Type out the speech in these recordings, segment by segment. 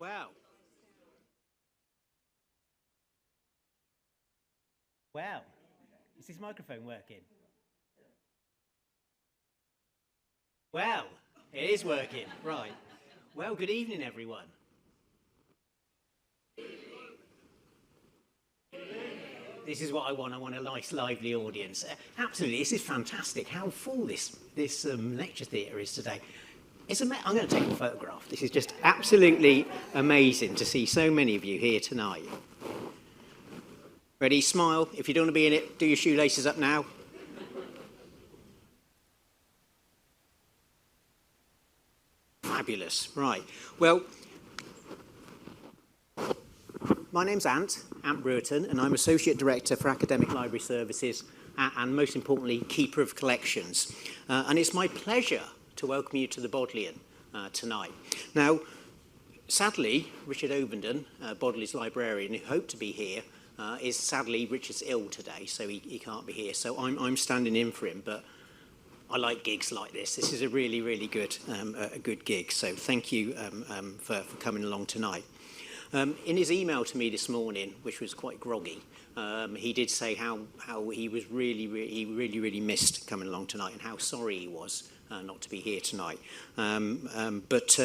Wow. Wow. Is this microphone working? Well, it is working. Right. Well, good evening, everyone. This is what I want. I want a nice, lively audience. Absolutely, this is fantastic. How full this lecture theatre is today. I'm going to take a photograph. This is just absolutely amazing to see so many of you here tonight. Ready? Smile. If you don't want to be in it, do your shoelaces up now. Fabulous. Right. Well, my name's Ant Brewerton, and I'm Associate Director for Academic Library Services and, most importantly, Keeper of Collections. And it's my pleasure to welcome you to the Bodleian tonight. Now, sadly, Richard Ovenden, Bodleian's librarian, who hoped to be here, Richard's ill today, so he can't be here. So I'm standing in for him, but I like gigs like this. This is a really, really good gig. So thank you for coming along tonight. In his email to me this morning, which was quite groggy, he did say how he was really missed coming along tonight and how sorry he was not to be here tonight. But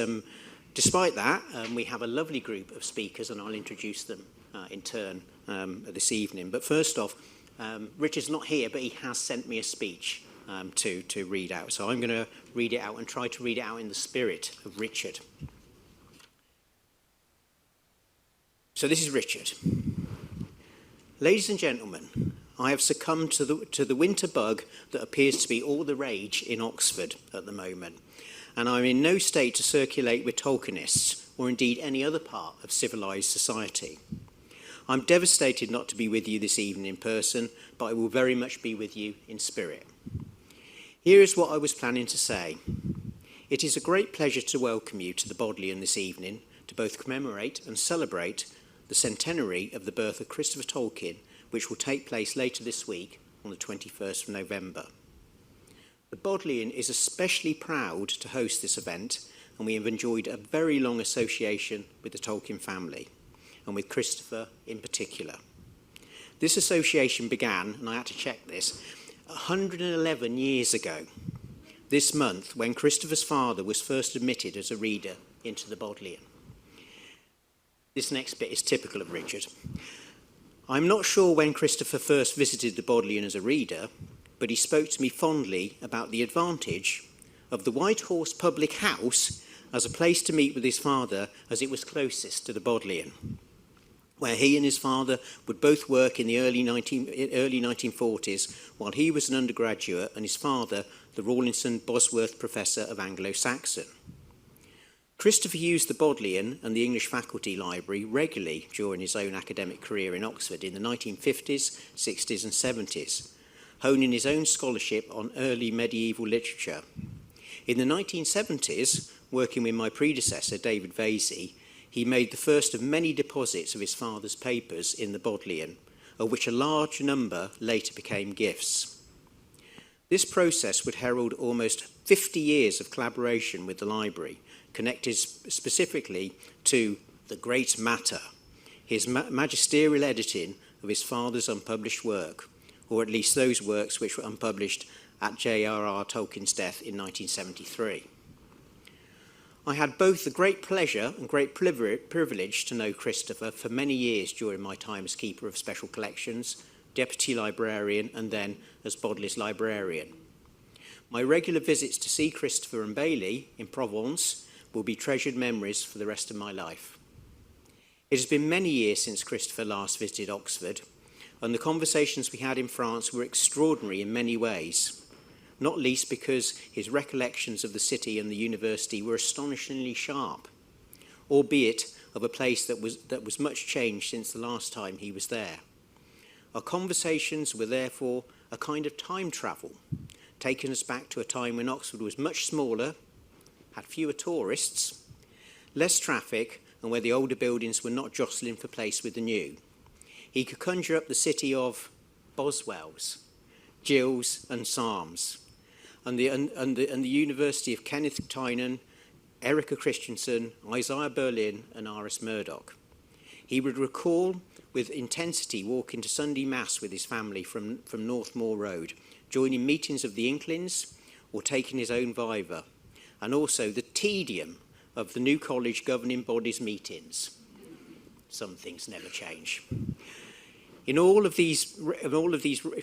despite that, we have a lovely group of speakers, and I'll introduce them in turn this evening. But first off, Richard's not here, but he has sent me a speech to read out. So I'm going to read it out and try to read it out in the spirit of Richard. So this is Richard. Ladies and gentlemen, I have succumbed to the winter bug that appears to be all the rage in Oxford at the moment, and I'm in no state to circulate with Tolkienists or indeed any other part of civilised society. I'm devastated not to be with you this evening in person, but I will very much be with you in spirit. Here is what I was planning to say. It is a great pleasure to welcome you to the Bodleian this evening to both commemorate and celebrate the centenary of the birth of Christopher Tolkien, which will take place later this week on the 21st of November. The Bodleian is especially proud to host this event, and we have enjoyed a very long association with the Tolkien family, and with Christopher in particular. This association began, and I had to check this, 111 years ago, this month, when Christopher's father was first admitted as a reader into the Bodleian. This next bit is typical of Richard. I'm not sure when Christopher first visited the Bodleian as a reader, but he spoke to me fondly about the advantage of the White Horse Public House as a place to meet with his father, as it was closest to the Bodleian, where he and his father would both work in the early 1940s, while he was an undergraduate and his father the Rawlinson Bosworth Professor of Anglo-Saxon. Christopher used the Bodleian and the English Faculty Library regularly during his own academic career in Oxford in the 1950s, 60s and 70s, honing his own scholarship on early medieval literature. In the 1970s, working with my predecessor, David Vasey, he made the first of many deposits of his father's papers in the Bodleian, of which a large number later became gifts. This process would herald almost 50 years of collaboration with the library, connected specifically to The Great Matter, his magisterial editing of his father's unpublished work, or at least those works which were unpublished at JRR Tolkien's death in 1973. I had both the great pleasure and great privilege to know Christopher for many years during my time as Keeper of Special Collections, Deputy Librarian, and then as Bodleian's Librarian. My regular visits to see Christopher and Bailey in Provence will be treasured memories for the rest of my life. It has been many years since Christopher last visited Oxford, and the conversations we had in France were extraordinary in many ways, not least because his recollections of the city and the university were astonishingly sharp, albeit of a place that was much changed since the last time he was there. Our conversations were therefore a kind of time travel, taking us back to a time when Oxford was much smaller, had fewer tourists, less traffic, and where the older buildings were not jostling for place with the new. He could conjure up the city of Boswells, Gills and Psalms, and the University of Kenneth Tynan, Erica Christensen, Isaiah Berlin, and R.S. Murdoch. He would recall with intensity walking to Sunday Mass with his family from Northmoor Road, joining meetings of the Inklings or taking his own viva, and also the tedium of the new college governing bodies meetings. Some things never change. In all of these,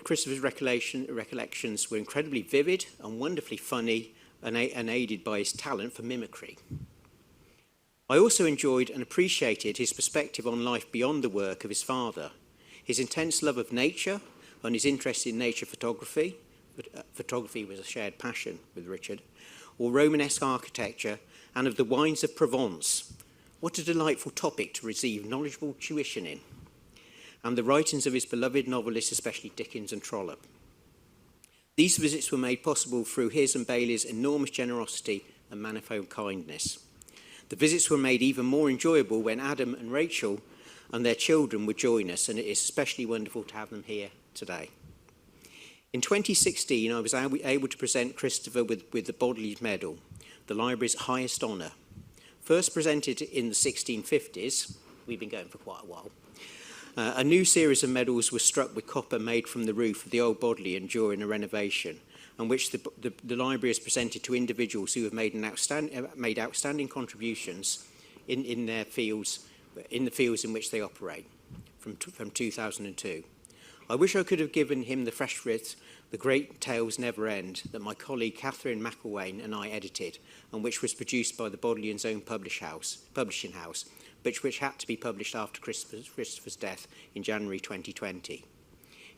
Christopher's recollections were incredibly vivid and wonderfully funny, and aided by his talent for mimicry. I also enjoyed and appreciated his perspective on life beyond the work of his father, his intense love of nature and his interest in nature photography. Photography was a shared passion with Richard, or Romanesque architecture, and of the wines of Provence. What a delightful topic to receive knowledgeable tuition in. And the writings of his beloved novelists, especially Dickens and Trollope. These visits were made possible through his and Bailey's enormous generosity and manifold kindness. The visits were made even more enjoyable when Adam and Rachel and their children would join us, and it is especially wonderful to have them here today. In 2016, I was able to present Christopher with the Bodley Medal, the library's highest honour. First presented in the 1650s, we've been going for quite a while, a new series of medals was struck with copper made from the roof of the old Bodleian during a renovation, and which the library has presented to individuals who have made outstanding contributions in their fields, in the fields in which they operate, from 2002. I wish I could have given him the fresh writ, The Great Tales Never End, that my colleague Catherine McElwain and I edited, and which was produced by the Bodleian's own publishing house, which had to be published after Christopher's death in January 2020.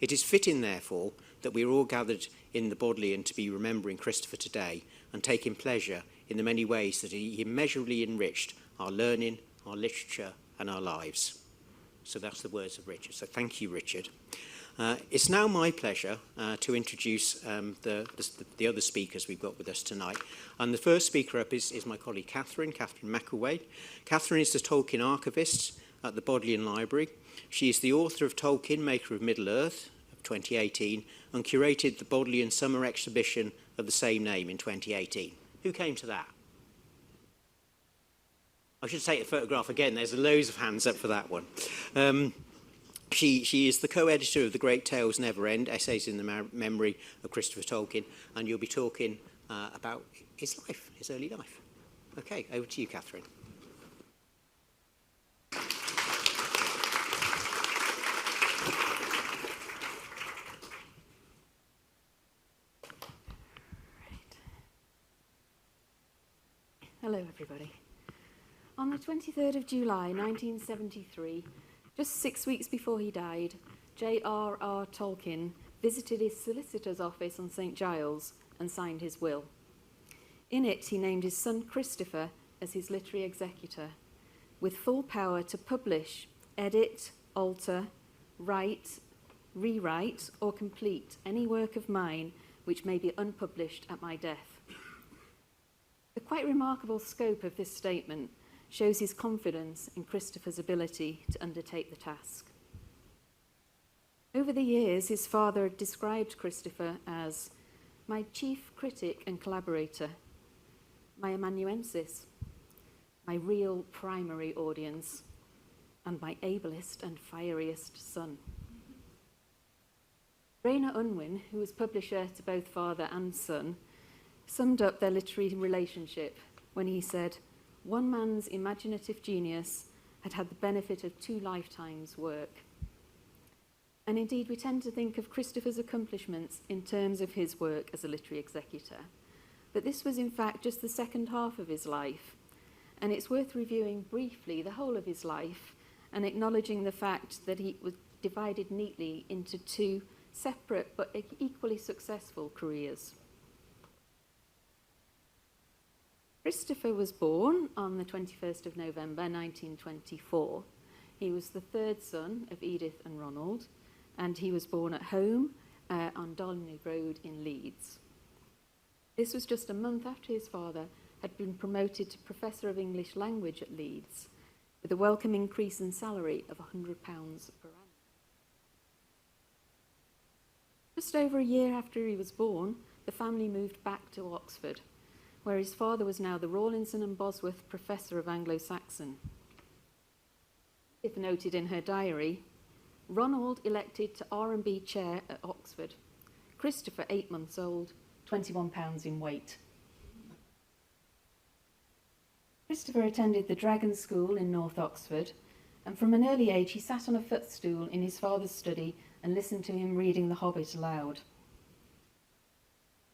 It is fitting, therefore, that we are all gathered in the Bodleian to be remembering Christopher today and taking pleasure in the many ways that he immeasurably enriched our learning, our literature, and our lives. So that's the words of Richard. So thank you, Richard. It's now my pleasure to introduce the other speakers we've got with us tonight. And the first speaker up is my colleague Catherine McElwain. Catherine is the Tolkien archivist at the Bodleian Library. She is the author of Tolkien, Maker of Middle-earth, of 2018, and curated the Bodleian Summer Exhibition of the same name in 2018. Who came to that? I should take the photograph again. There's loads of hands up for that one. She is the co-editor of The Great Tales Never End, Essays in the Memory of Christopher Tolkien, and you'll be talking about his life, his early life. Okay, over to you, Catherine. Hello, everybody. On the 23rd of July, 1973, just 6 weeks before he died, JRR Tolkien visited his solicitor's office on St. Giles and signed his will. In it, he named his son Christopher as his literary executor, with full power to publish, edit, alter, write, rewrite, or complete any work of mine which may be unpublished at my death. The quite remarkable scope of this statement shows his confidence in Christopher's ability to undertake the task. Over the years, his father described Christopher as my chief critic and collaborator, my amanuensis, my real primary audience, and my ablest and fieriest son. Rayner Unwin, who was publisher to both father and son, summed up their literary relationship when he said, one man's imaginative genius had had the benefit of 2 lifetimes' work. And indeed, we tend to think of Christopher's accomplishments in terms of his work as a literary executor. But this was, in fact, just the second half of his life. And it's worth reviewing briefly the whole of his life and acknowledging the fact that he was divided neatly into 2 separate but equally successful careers. Christopher was born on the 21st of November 1924. He was the 3rd son of Edith and Ronald, and he was born at home on Darnley Road in Leeds. This was just a month after his father had been promoted to Professor of English Language at Leeds, with a welcome increase in salary of £100 per annum. Just over a year after he was born, the family moved back to Oxford, where his father was now the Rawlinson and Bosworth Professor of Anglo-Saxon. If noted in her diary, Ronald elected to R&B chair at Oxford. Christopher, 8 months old, 21 pounds in weight. Christopher attended the Dragon School in North Oxford, and from an early age he sat on a footstool in his father's study and listened to him reading The Hobbit aloud.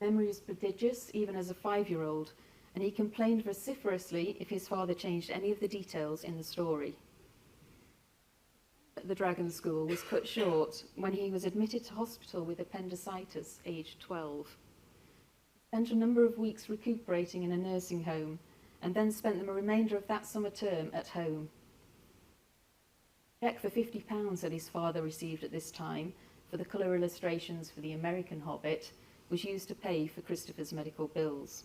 Memory was prodigious, even as a 5-year-old, and he complained vociferously if his father changed any of the details in the story. The Dragon School was cut short when he was admitted to hospital with appendicitis, aged 12. He spent a number of weeks recuperating in a nursing home and then spent the remainder of that summer term at home. A cheque for £50 that his father received at this time for the colour illustrations for the American Hobbit was used to pay for Christopher's medical bills.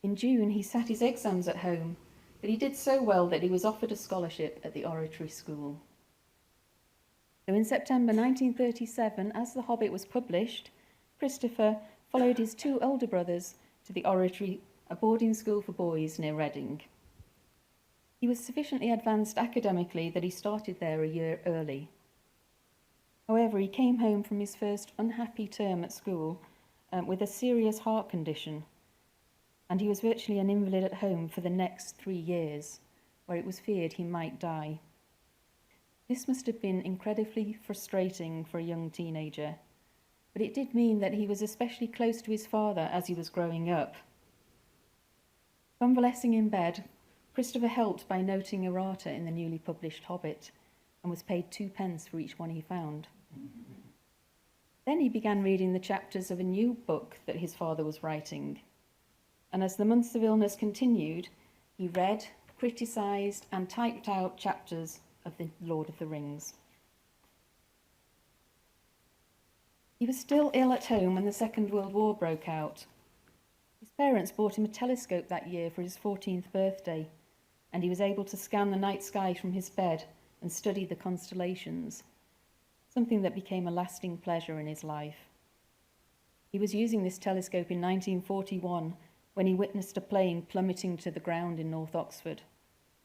In June, he sat his exams at home, but he did so well that he was offered a scholarship at the Oratory School. So in September 1937, as The Hobbit was published, Christopher followed his 2 older brothers to the Oratory, a boarding school for boys near Reading. He was sufficiently advanced academically that he started there a year early. However, he came home from his first unhappy term at school with a serious heart condition, and he was virtually an invalid at home for the next 3 years, where it was feared he might die. This must have been incredibly frustrating for a young teenager, but it did mean that he was especially close to his father as he was growing up. Convalescing in bed, Christopher helped by noting errata in the newly published Hobbit, and was paid 2 pence for each one he found. Then he began reading the chapters of a new book that his father was writing, and as the months of illness continued, he read, criticised, and typed out chapters of The Lord of the Rings. He was still ill at home when the Second World War broke out. His parents bought him a telescope that year for his 14th birthday, and he was able to scan the night sky from his bed and study the constellations, something that became a lasting pleasure in his life. He was using this telescope in 1941 when he witnessed a plane plummeting to the ground in North Oxford,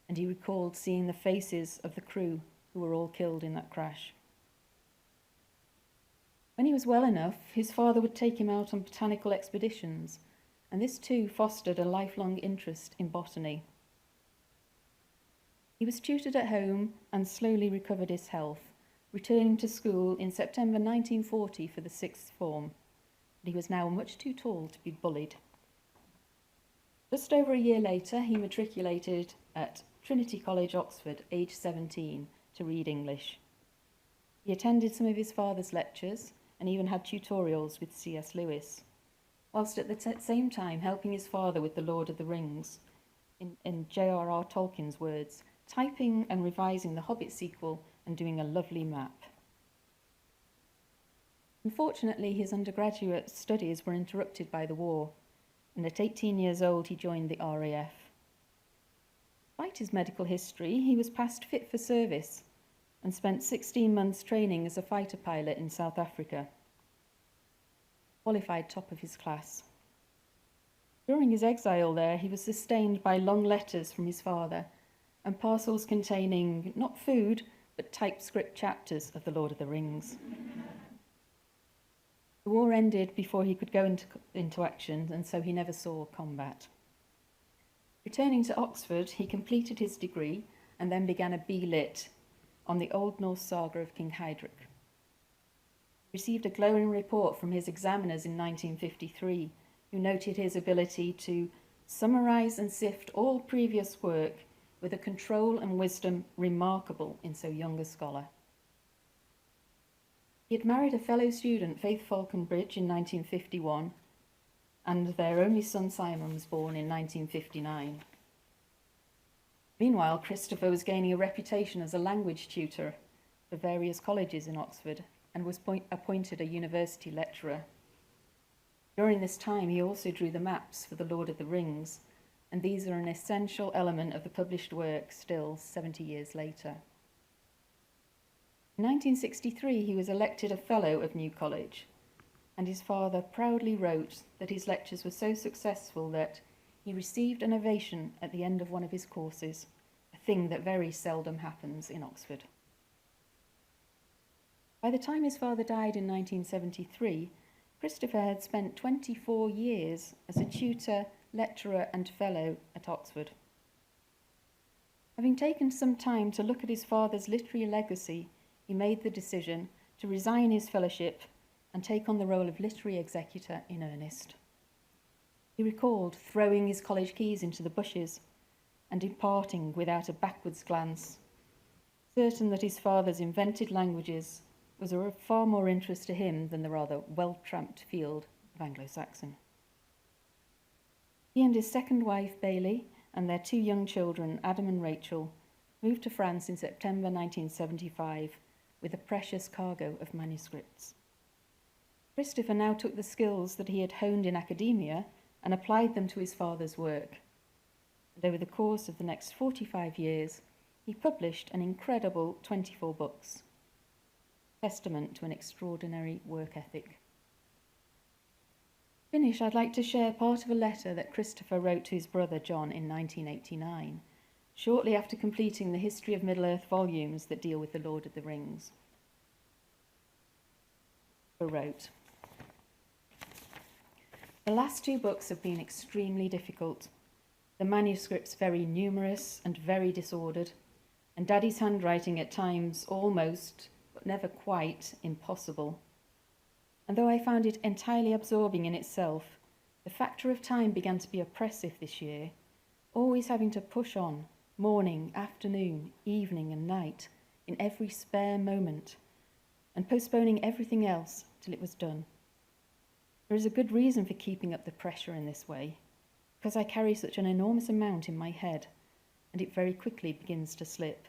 and he recalled seeing the faces of the crew who were all killed in that crash. When he was well enough, his father would take him out on botanical expeditions, and this too fostered a lifelong interest in botany. He was tutored at home and slowly recovered his health, returning to school in September 1940 for the 6th form, but he was now much too tall to be bullied. Just over a year later, he matriculated at Trinity College, Oxford, aged 17, to read English. He attended some of his father's lectures and even had tutorials with C.S. Lewis, whilst at the same time helping his father with The Lord of the Rings, in JRR Tolkien's words, typing and revising the Hobbit sequel and doing a lovely map. Unfortunately, his undergraduate studies were interrupted by the war, and at 18 years old he joined the RAF. Despite his medical history, he was passed fit for service and spent 16 months training as a fighter pilot in South Africa. Qualified top of his class. During his exile there, he was sustained by long letters from his father and parcels containing not food, but typescript chapters of The Lord of the Rings. The war ended before he could go into action, and so he never saw combat. Returning to Oxford, he completed his degree and then began a B.Lit on the Old Norse saga of King Heidrek. He received a glowing report from his examiners in 1953, who noted his ability to summarise and sift all previous work with a control and wisdom remarkable in so young a scholar. He had married a fellow student, Faith Falconbridge, in 1951, and their only son Simon was born in 1959. Meanwhile, Christopher was gaining a reputation as a language tutor for various colleges in Oxford and was appointed a university lecturer. During this time, he also drew the maps for The Lord of the Rings, and these are an essential element of the published work still 70 years later. In 1963, he was elected a Fellow of New College, and his father proudly wrote that his lectures were so successful that he received an ovation at the end of one of his courses, a thing that very seldom happens in Oxford. By the time his father died in 1973, Christopher had spent 24 years as a tutor, lecturer and fellow at Oxford. Having taken some time to look at his father's literary legacy, he made the decision to resign his fellowship and take on the role of literary executor in earnest. He recalled throwing his college keys into the bushes and departing without a backwards glance, certain that his father's invented languages was of far more interest to him than the rather well-tramped field of Anglo-Saxon. He and his second wife, Bailey, and their 2 young children, Adam and Rachel, moved to France in September 1975 with a precious cargo of manuscripts. Christopher now took the skills that he had honed in academia and applied them to his father's work. And over the course of the next 45 years, he published an incredible 24 books, testament to an extraordinary work ethic. To finish, I'd like to share part of a letter that Christopher wrote to his brother John in 1989, shortly after completing the History of Middle-earth volumes that deal with the Lord of the Rings. He wrote, "The last 2 books have been extremely difficult, the manuscripts very numerous and very disordered, and Daddy's handwriting at times almost, but never quite, impossible. And though I found it entirely absorbing in itself, the factor of time began to be oppressive this year, always having to push on, morning, afternoon, evening and night, in every spare moment, and postponing everything else till it was done. There is a good reason for keeping up the pressure in this way, because I carry such an enormous amount in my head, and it very quickly begins to slip.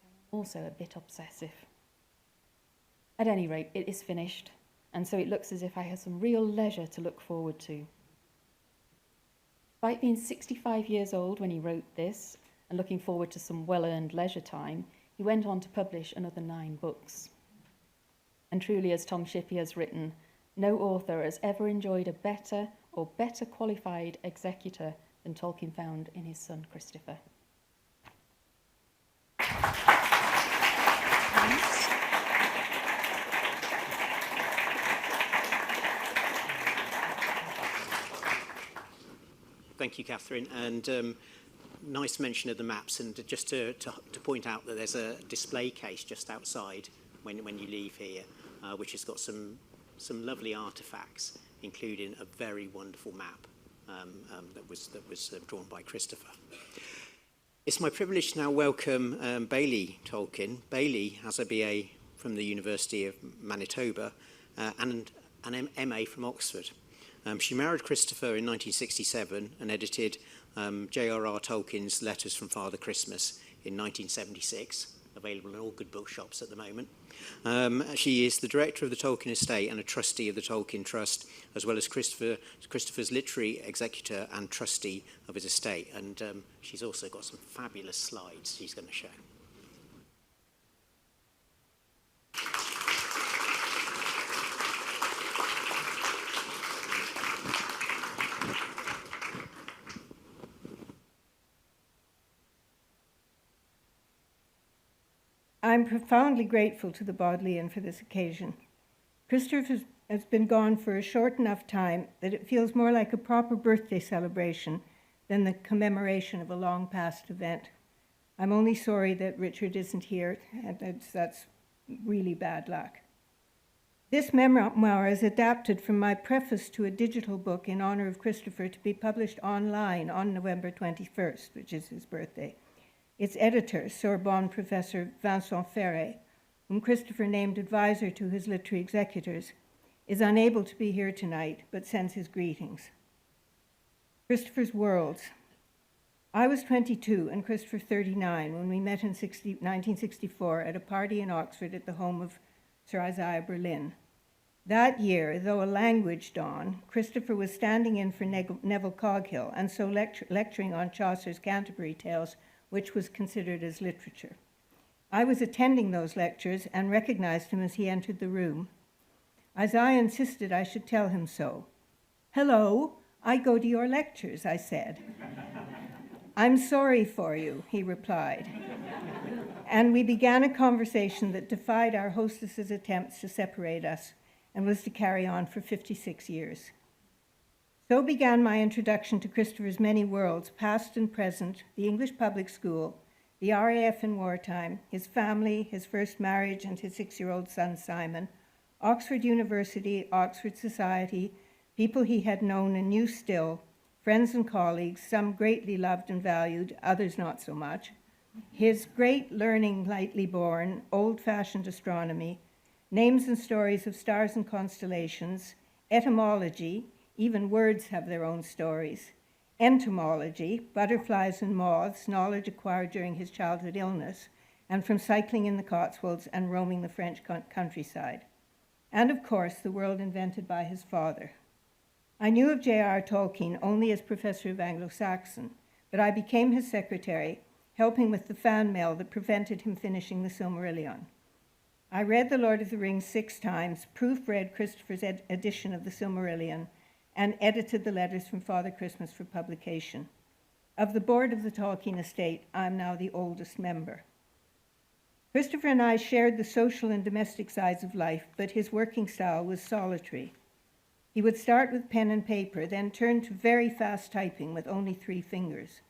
I'm also a bit obsessive. At any rate, it is finished, and so it looks as if I have some real leisure to look forward to." Despite being 65 years old when he wrote this, and looking forward to some well-earned leisure time, he went on to publish another 9 books. And truly, as Tom Shippey has written, no author has ever enjoyed a better or better qualified executor than Tolkien found in his son Christopher. Thank you, Catherine. And nice mention of the maps. And just to point out that there's a display case just outside when you leave here, which has got some lovely artefacts, including a very wonderful map that was drawn by Christopher. It's my privilege to now welcome Bailey Tolkien. Bailey has a BA from the University of Manitoba and an MA from Oxford. She married Christopher in 1967 and edited JRR Tolkien's Letters from Father Christmas in 1976, available in all good bookshops at the moment. She is the director of the Tolkien estate and a trustee of the Tolkien Trust, as well as Christopher's literary executor and trustee of his estate. And she's also got some fabulous slides she's going to show. I'm profoundly grateful to the Bodleian for this occasion. Christopher has been gone for a short enough time that it feels more like a proper birthday celebration than the commemoration of a long past event. I'm only sorry that Richard isn't here, and that's really bad luck. This memoir is adapted from my preface to a digital book in honor of Christopher to be published online on November 21st, which is his birthday. Its editor, Sorbonne professor Vincent Ferret, whom Christopher named advisor to his literary executors, is unable to be here tonight, but sends his greetings. Christopher's Worlds. I was 22 and Christopher 39 when we met in 1964 at a party in Oxford at the home of Sir Isaiah Berlin. That year, though a language dawn, Christopher was standing in for Neville Coghill and so lecturing on Chaucer's Canterbury Tales, which was considered as literature. I was attending those lectures and recognized him as he entered the room. as I insisted I should tell him so. "Hello, I go to your lectures," I said. "I'm sorry for you," he replied. And we began a conversation that defied our hostess's attempts to separate us and was to carry on for 56 years. So began my introduction to Christopher's many worlds, past and present, the English public school, the RAF in wartime, his family, his first marriage, and his 6-year-old son, Simon, Oxford University, Oxford Society, people he had known and knew still, friends and colleagues, some greatly loved and valued, others not so much, his great learning lightly born, old-fashioned astronomy, names and stories of stars and constellations, etymology, even words have their own stories, entomology, butterflies and moths, knowledge acquired during his childhood illness, and from cycling in the Cotswolds and roaming the French countryside. And of course, the world invented by his father. I knew of JRR Tolkien only as Professor of Anglo-Saxon, but I became his secretary, helping with the fan mail that prevented him finishing the Silmarillion. I read The Lord of the Rings 6 times, proofread Christopher's edition of the Silmarillion, and edited the letters from Father Christmas for publication. Of the board of the Tolkien estate, I am now the oldest member. Christopher and I shared the social and domestic sides of life, but his working style was solitary. He would start with pen and paper, then turn to very fast typing with only 3 fingers.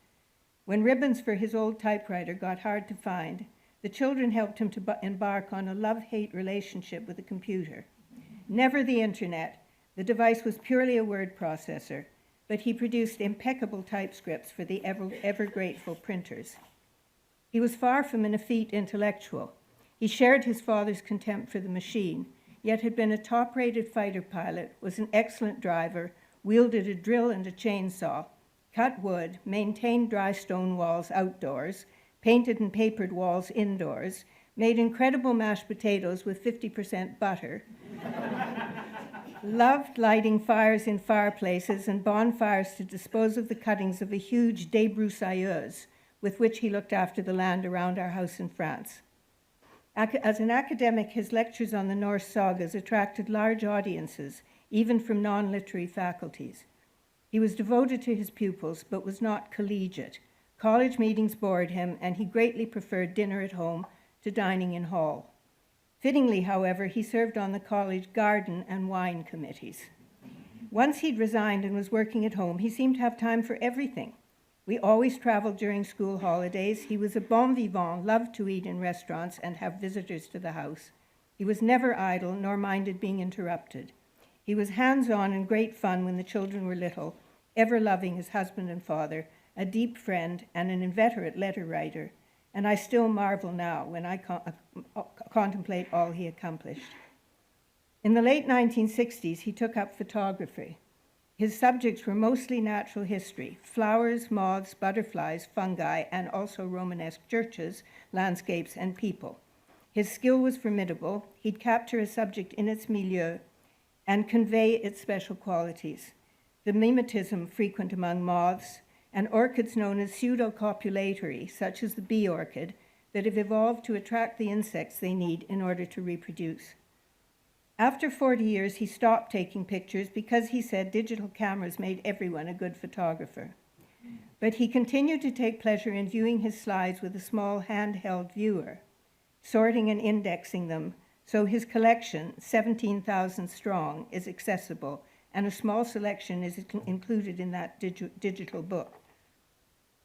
When ribbons for his old typewriter got hard to find, the children helped him to embark on a love-hate relationship with the computer. Never the internet. The device was purely a word processor, but he produced impeccable typescripts for the ever-grateful printers. He was far from an effete intellectual. He shared his father's contempt for the machine, yet had been a top-rated fighter pilot, was an excellent driver, wielded a drill and a chainsaw, cut wood, maintained dry stone walls outdoors, painted and papered walls indoors, made incredible mashed potatoes with 50% butter, loved lighting fires in fireplaces and bonfires to dispose of the cuttings of a huge débroussailleuse with which he looked after the land around our house in France. As an academic, his lectures on the Norse sagas attracted large audiences, even from non-literary faculties. He was devoted to his pupils, but was not collegiate. College meetings bored him, and he greatly preferred dinner at home to dining in hall. Fittingly, however, he served on the college garden and wine committees. Once he'd resigned and was working at home, he seemed to have time for everything. We always traveled during school holidays. He was a bon vivant, loved to eat in restaurants and have visitors to the house. He was never idle, nor minded being interrupted. He was hands-on and great fun when the children were little, ever loving his husband and father, a deep friend, and an inveterate letter writer. And I still marvel now when I contemplate all he accomplished. In the late 1960s, he took up photography. His subjects were mostly natural history, flowers, moths, butterflies, fungi, and also Romanesque churches, landscapes, and people. His skill was formidable. He'd capture a subject in its milieu and convey its special qualities. The mimetism frequent among moths, and orchids known as pseudocopulatory, such as the bee orchid, that have evolved to attract the insects they need in order to reproduce. After 40 years, he stopped taking pictures because he said digital cameras made everyone a good photographer. But he continued to take pleasure in viewing his slides with a small handheld viewer, sorting and indexing them, so his collection, 17,000 strong, is accessible, and a small selection is included in that digital book.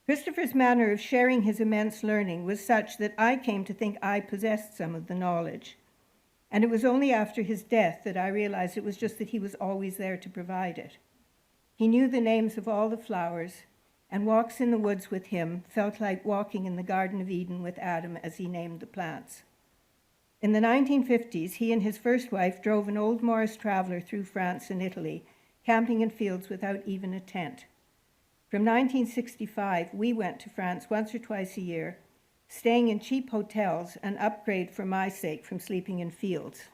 Christopher's manner of sharing his immense learning was such that I came to think I possessed some of the knowledge. And it was only after his death that I realized it was just that he was always there to provide it. He knew the names of all the flowers, and walks in the woods with him felt like walking in the Garden of Eden with Adam as he named the plants. In the 1950s, he and his first wife drove an old Morris Traveller through France and Italy, camping in fields without even a tent. From 1965, we went to France once or twice a year, staying in cheap hotels, an upgrade for my sake from sleeping in fields.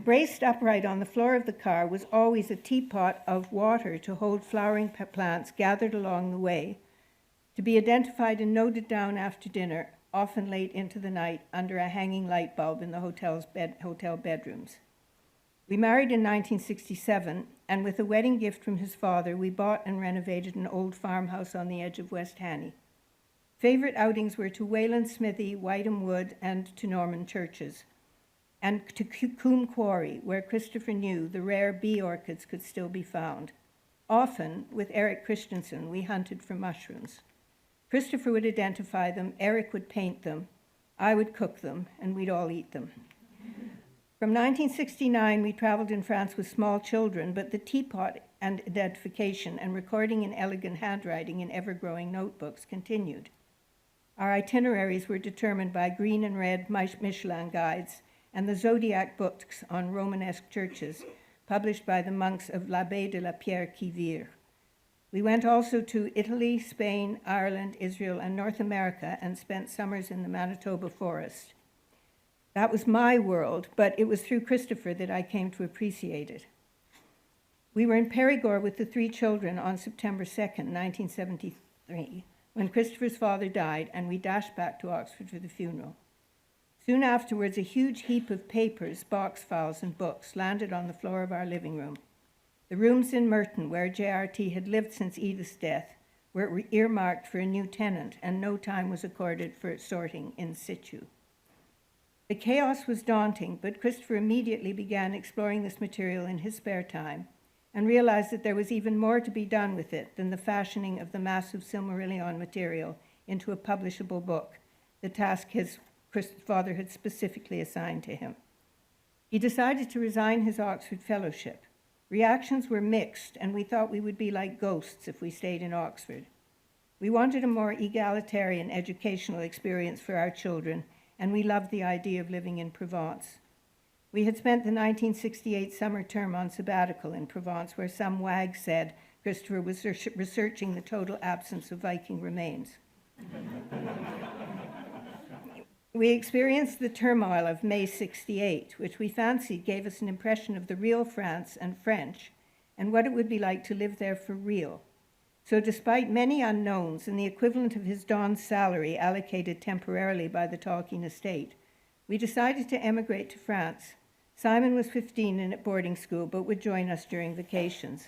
Braced upright on the floor of the car was always a teapot of water to hold flowering plants gathered along the way, to be identified and noted down after dinner, often late into the night, under a hanging light bulb in the hotel bedrooms. We married in 1967, and with a wedding gift from his father, we bought and renovated an old farmhouse on the edge of West Hannay. Favorite outings were to Wayland Smithy, Whiteham Wood, and to Norman Churches, and to Coombe Quarry, where Christopher knew the rare bee orchids could still be found. Often, with Eric Christensen, we hunted for mushrooms. Christopher would identify them, Eric would paint them, I would cook them, and we'd all eat them. From 1969, we traveled in France with small children, but the teapot and identification and recording in elegant handwriting in ever-growing notebooks continued. Our itineraries were determined by green and red Michelin guides and the Zodiac books on Romanesque churches, published by the monks of l'Abbé de la Pierre qui Vire. We went also to Italy, Spain, Ireland, Israel, and North America, and spent summers in the Manitoba forest. That was my world, but it was through Christopher that I came to appreciate it. We were in Perigord with the 3 children on September 2nd, 1973, when Christopher's father died, and we dashed back to Oxford for the funeral. Soon afterwards, a huge heap of papers, box files, and books landed on the floor of our living room. The rooms in Merton, where JRT had lived since Edith's death, were earmarked for a new tenant, and no time was accorded for sorting in situ. The chaos was daunting, but Christopher immediately began exploring this material in his spare time and realized that there was even more to be done with it than the fashioning of the massive Silmarillion material into a publishable book, the task his father had specifically assigned to him. He decided to resign his Oxford fellowship. Reactions were mixed, and we thought we would be like ghosts if we stayed in Oxford. We wanted a more egalitarian educational experience for our children, and we loved the idea of living in Provence. We had spent the 1968 summer term on sabbatical in Provence, where some wag said Christopher was researching the total absence of Viking remains. We experienced the turmoil of May 68, which we fancied gave us an impression of the real France and French, and what it would be like to live there for real. So despite many unknowns and the equivalent of his Don's salary allocated temporarily by the Tolkien estate, we decided to emigrate to France. Simon was 15 and at boarding school, but would join us during vacations.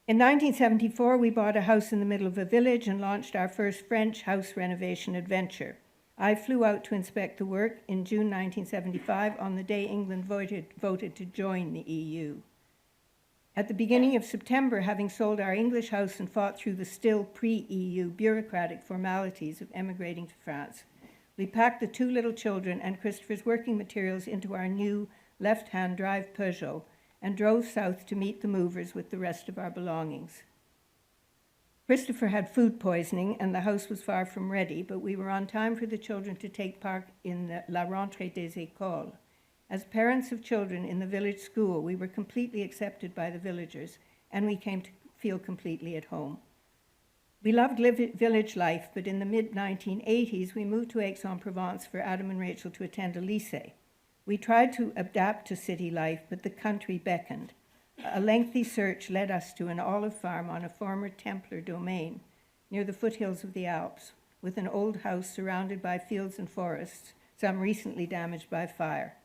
In 1974, we bought a house in the middle of a village and launched our first French house renovation adventure. I flew out to inspect the work in June 1975 on the day England voted to join the EU. At the beginning of September, having sold our English house and fought through the still pre-EU bureaucratic formalities of emigrating to France, we packed the 2 little children and Christopher's working materials into our new left-hand drive Peugeot and drove south to meet the movers with the rest of our belongings. Christopher had food poisoning and the house was far from ready, but we were on time for the children to take part in la rentrée des écoles. As parents of children in the village school, we were completely accepted by the villagers, and we came to feel completely at home. We loved village life, but in the mid-1980s, we moved to Aix-en-Provence for Adam and Rachel to attend a lycée. We tried to adapt to city life, but the country beckoned. A lengthy search led us to an olive farm on a former Templar domain near the foothills of the Alps, with an old house surrounded by fields and forests, some recently damaged by fire,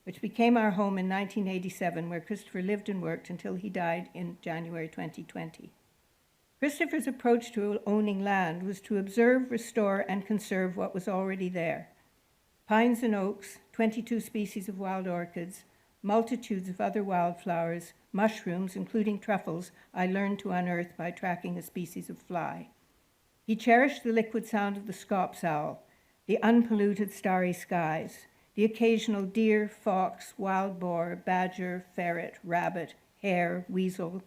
which became our home in 1987, where Christopher lived and worked until he died in January 2020. Christopher's approach to owning land was to observe, restore, and conserve what was already there. Pines and oaks, 22 species of wild orchids, multitudes of other wildflowers, mushrooms, including truffles, I learned to unearth by tracking a species of fly. He cherished the liquid sound of the scops owl, the unpolluted starry skies, the occasional deer, fox, wild boar, badger, ferret, rabbit, hare, weasel,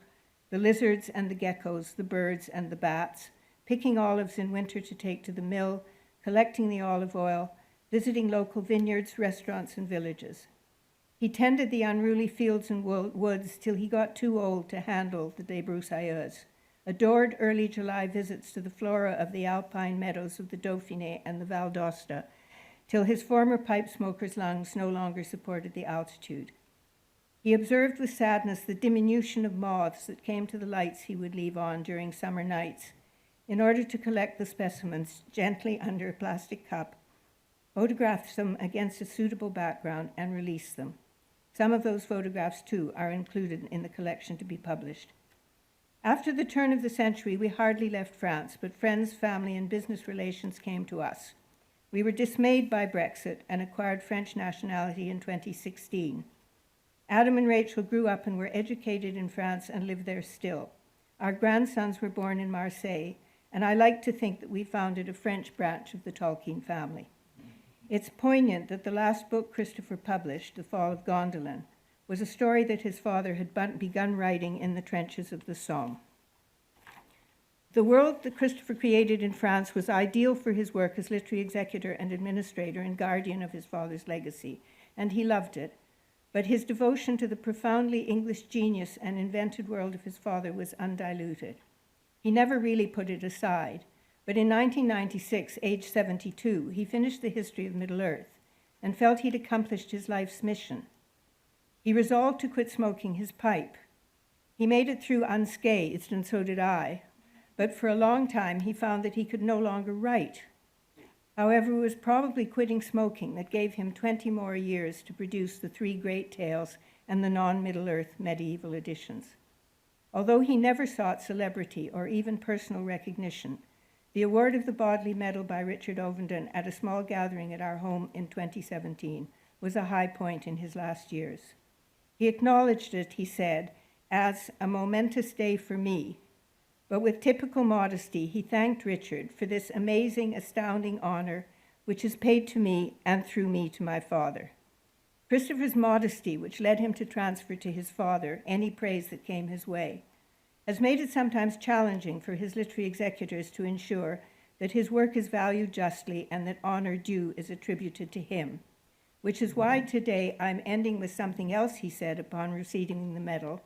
the lizards and the geckos, the birds and the bats, picking olives in winter to take to the mill, collecting the olive oil, visiting local vineyards, restaurants, and villages. He tended the unruly fields and woods till he got too old to handle the débroussailleuse, adored early July visits to the flora of the alpine meadows of the Dauphiné and the Val d'Aosta, till his former pipe smoker's lungs no longer supported the altitude. He observed with sadness the diminution of moths that came to the lights he would leave on during summer nights in order to collect the specimens gently under a plastic cup, photograph them against a suitable background, and release them. Some of those photographs, too, are included in the collection to be published. After the turn of the century, we hardly left France, but friends, family, and business relations came to us. We were dismayed by Brexit and acquired French nationality in 2016. Adam and Rachel grew up and were educated in France and live there still. Our grandsons were born in Marseille, and I like to think that we founded a French branch of the Tolkien family. It's poignant that the last book Christopher published, The Fall of Gondolin, was a story that his father had begun writing in the trenches of the Somme. The world that Christopher created in France was ideal for his work as literary executor and administrator and guardian of his father's legacy, and he loved it. But his devotion to the profoundly English genius and invented world of his father was undiluted. He never really put it aside, but in 1996, age 72, he finished the history of Middle-earth and felt he'd accomplished his life's mission. He resolved to quit smoking his pipe. He made it through unscathed, and so did I, but for a long time he found that he could no longer write. However, it was probably quitting smoking that gave him 20 more years to produce the 3 great tales and the non-Middle-earth medieval editions. Although he never sought celebrity or even personal recognition, the award of the Bodley Medal by Richard Ovenden at a small gathering at our home in 2017 was a high point in his last years. He acknowledged it, he said, as a momentous day for me, but with typical modesty, he thanked Richard for this amazing, astounding honor, which is paid to me and through me to my father. Christopher's modesty, which led him to transfer to his father any praise that came his way, has made it sometimes challenging for his literary executors to ensure that his work is valued justly and that honor due is attributed to him, which is why today I'm ending with something else he said upon receiving the medal.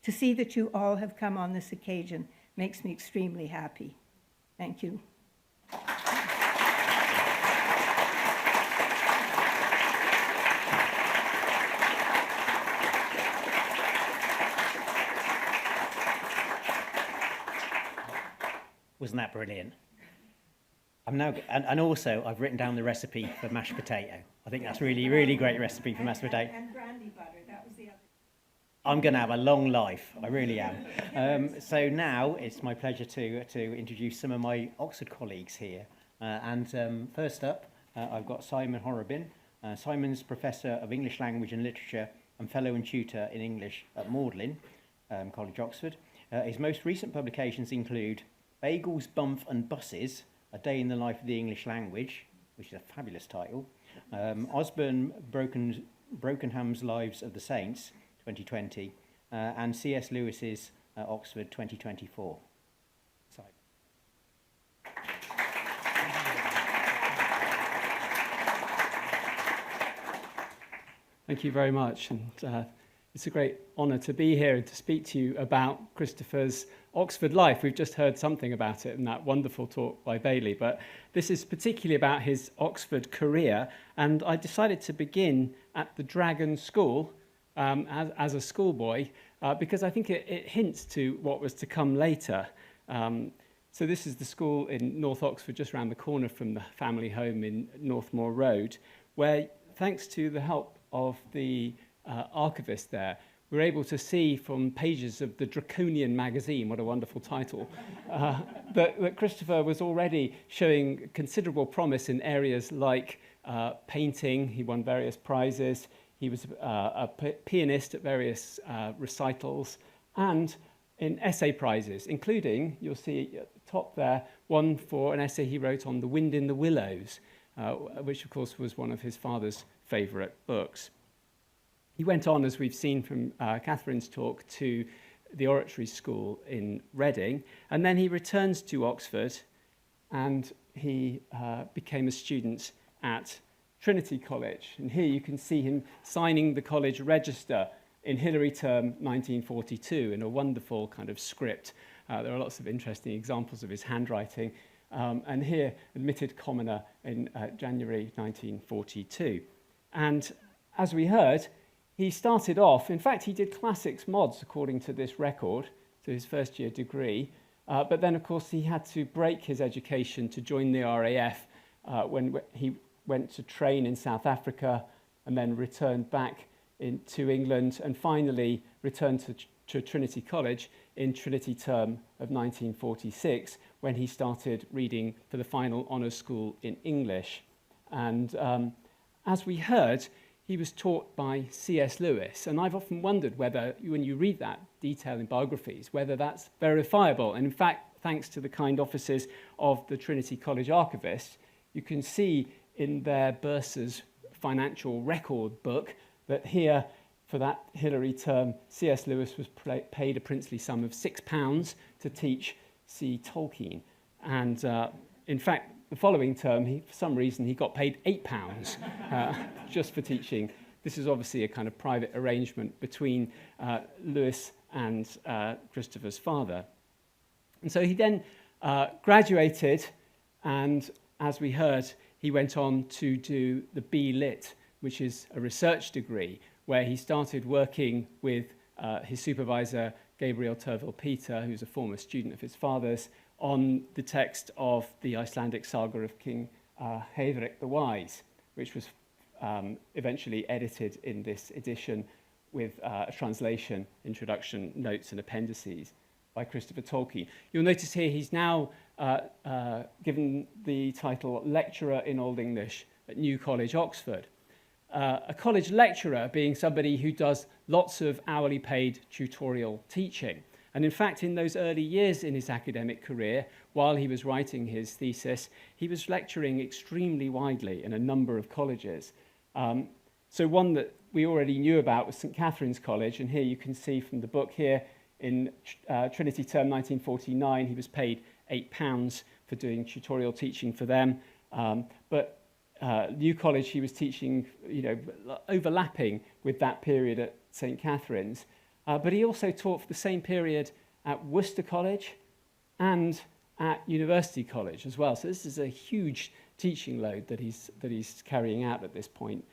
To see that you all have come on this occasion makes me extremely happy. Thank you. Wasn't that brilliant? And also I've written down the recipe for mashed potato. I think that's really, really great recipe for mashed potato. And brandy butter, that was the other. I'm going to have a long life. I really am. So now it's my pleasure to introduce some of my Oxford colleagues here. First up, I've got Simon Horrobin. Simon's Professor of English Language and Literature and Fellow and Tutor in English at Magdalen College, Oxford. His most recent publications include Bagels, Bump and Buses, A Day in the Life of the English Language, which is a fabulous title. Osborne Brokenham's Lives of the Saints, 2020, and C.S. Lewis's Oxford 2024. Sorry. Thank you very much, and it's a great honour to be here and to speak to you about Christopher's Oxford life. We've just heard something about it in that wonderful talk by Bailey, but this is particularly about his Oxford career, and I decided to begin at the Dragon School as a schoolboy because I think it hints to what was to come later. So this is the school in North Oxford, just around the corner from the family home in Northmoor Road, where, thanks to the help of the archivist there, we're able to see from pages of the Draconian magazine, what a wonderful title, that Christopher was already showing considerable promise in areas like painting. He won various prizes. He was a pianist at various recitals, and in essay prizes, including, you'll see at the top there, one for an essay he wrote on The Wind in the Willows, which of course was one of his father's favourite books. He went on, as we've seen from Catherine's talk, to the Oratory School in Reading, and then he returns to Oxford, and he became a student at Trinity College. And here you can see him signing the college register in Hilary Term 1942 in a wonderful kind of script. There are lots of interesting examples of his handwriting. And here, admitted commoner in January 1942. And as we heard, he started off, in fact, he did classics mods according to this record, to his first year degree. But then, of course, he had to break his education to join the RAF when he went to train in South Africa and then returned back to England and finally returned to Trinity College in Trinity term of 1946 when he started reading for the final honours school in English. And as we heard, he was taught by C.S. Lewis, and I've often wondered whether, when you read that detail in biographies, whether that's verifiable. And in fact, thanks to the kind offices of the Trinity College archivists, you can see in their bursar's financial record book that here, for that Hilary term, C.S. Lewis was paid a princely sum of £6 to teach C. Tolkien. And in fact, the following term, for some reason, he got paid £8 just for teaching. This is obviously a kind of private arrangement between Lewis and Christopher's father. And so he then graduated, and as we heard, he went on to do the B.Lit, which is a research degree, where he started working with his supervisor, Gabriel Turville-Peter, who's a former student of his father's, on the text of the Icelandic saga of King Heiðrek the Wise, which was eventually edited in this edition with a translation, introduction, notes and appendices by Christopher Tolkien. You'll notice here he's now given the title Lecturer in Old English at New College, Oxford. A college lecturer being somebody who does lots of hourly paid tutorial teaching. And in fact, in those early years in his academic career, while he was writing his thesis, he was lecturing extremely widely in a number of colleges. So one that we already knew about was St. Catherine's College, and here you can see from the book here, in Trinity term 1949, he was paid £8 for doing tutorial teaching for them. But New College, he was teaching, overlapping with that period at St. Catherine's. But he also taught for the same period at Worcester College and at University College as well. So this is a huge teaching load that he's carrying out at this point.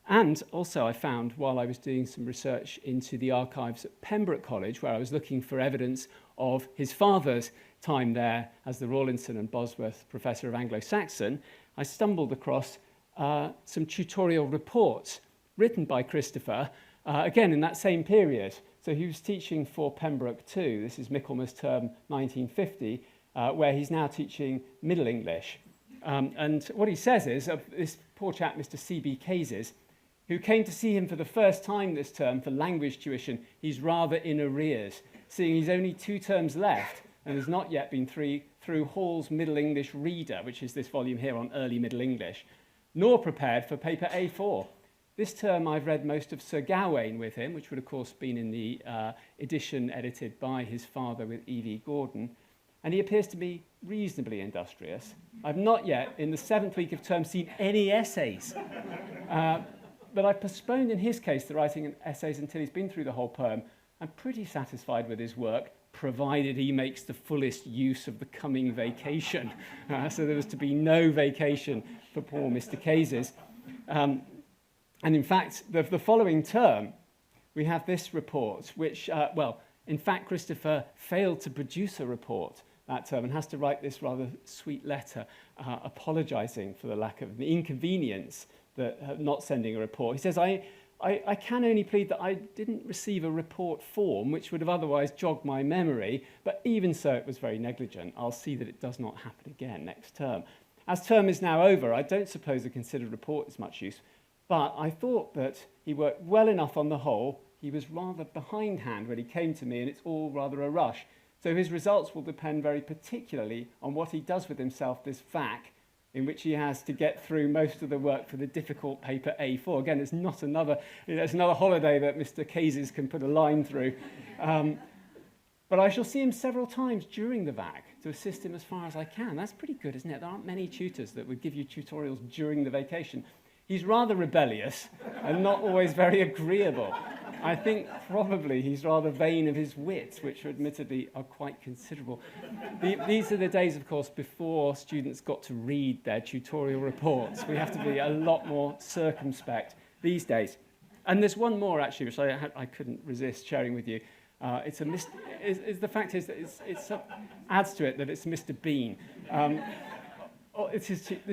And also I found, while I was doing some research into the archives at Pembroke College, where I was looking for evidence of his father's time there as the Rawlinson and Bosworth Professor of Anglo-Saxon, I stumbled across some tutorial reports written by Christopher, again in that same period. So he was teaching for Pembroke too. This is Michaelmas term 1950, where he's now teaching Middle English. And what he says is, of this poor chap, Mr. C.B. Cases, who came to see him for the first time this term for language tuition, he's rather in arrears, seeing he's only 2 terms left and has not yet been through Hall's Middle English Reader, which is this volume here on early Middle English, nor prepared for paper A4. This term I've read most of Sir Gawain with him, which would of course been in the edition edited by his father with E.V. Gordon, and he appears to be reasonably industrious. I've not yet, in the 7th week of term, seen any essays. But I've postponed, in his case, the writing of essays until he's been through the whole poem. I'm pretty satisfied with his work, provided he makes the fullest use of the coming vacation. So there was to be no vacation for poor Mr. Cases. And in fact, the following term, we have this report, which, in fact, Christopher failed to produce a report that term and has to write this rather sweet letter apologising for the lack of the inconvenience that not sending a report. He says, I can only plead that I didn't receive a report form, which would have otherwise jogged my memory, but even so, it was very negligent. I'll see that it does not happen again next term. As term is now over, I don't suppose a considered report is much use, but I thought that he worked well enough on the whole. He was rather behindhand when he came to me, and it's all rather a rush. So his results will depend very particularly on what he does with himself this VAC, in which he has to get through most of the work for the difficult paper A4. Again, it's not another, it's another holiday that Mr. Cases can put a line through. But I shall see him several times during the VAC to assist him as far as I can. That's pretty good, isn't it? There aren't many tutors that would give you tutorials during the vacation. He's rather rebellious and not always very agreeable. I think probably he's rather vain of his wits, which admittedly are quite considerable. These are the days, of course, before students got to read their tutorial reports. We have to be a lot more circumspect these days. And there's one more, actually, which I couldn't resist sharing with you. The fact is that it adds to it that it's Mr. Bean. this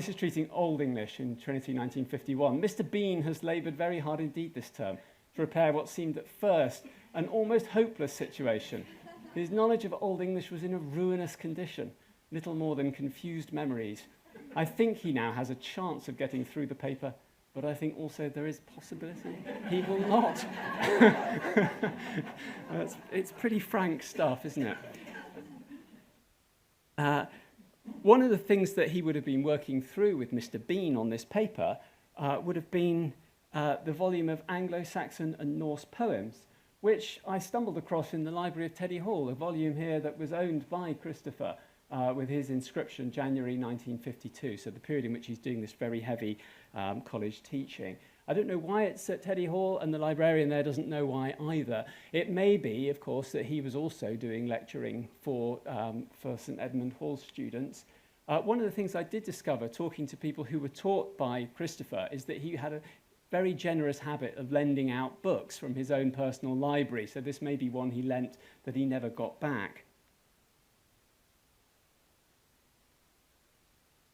is treating Old English in Trinity 1951. Mr. Bean has laboured very hard indeed this term to repair what seemed at first an almost hopeless situation. His knowledge of Old English was in a ruinous condition, little more than confused memories. I think he now has a chance of getting through the paper, but I think also there is possibility he will not. It's pretty frank stuff, isn't it? One of the things that he would have been working through with Mr. Bean on this paper would have been the volume of Anglo-Saxon and Norse poems, which I stumbled across in the library of Teddy Hall, a volume here that was owned by Christopher with his inscription, January 1952, so the period in which he's doing this very heavy college teaching. I don't know why it's at Teddy Hall, and the librarian there doesn't know why either. It may be, of course, that he was also doing lecturing for St Edmund Hall students. One of the things I did discover talking to people who were taught by Christopher is that he had a very generous habit of lending out books from his own personal library, so this may be one he lent that he never got back.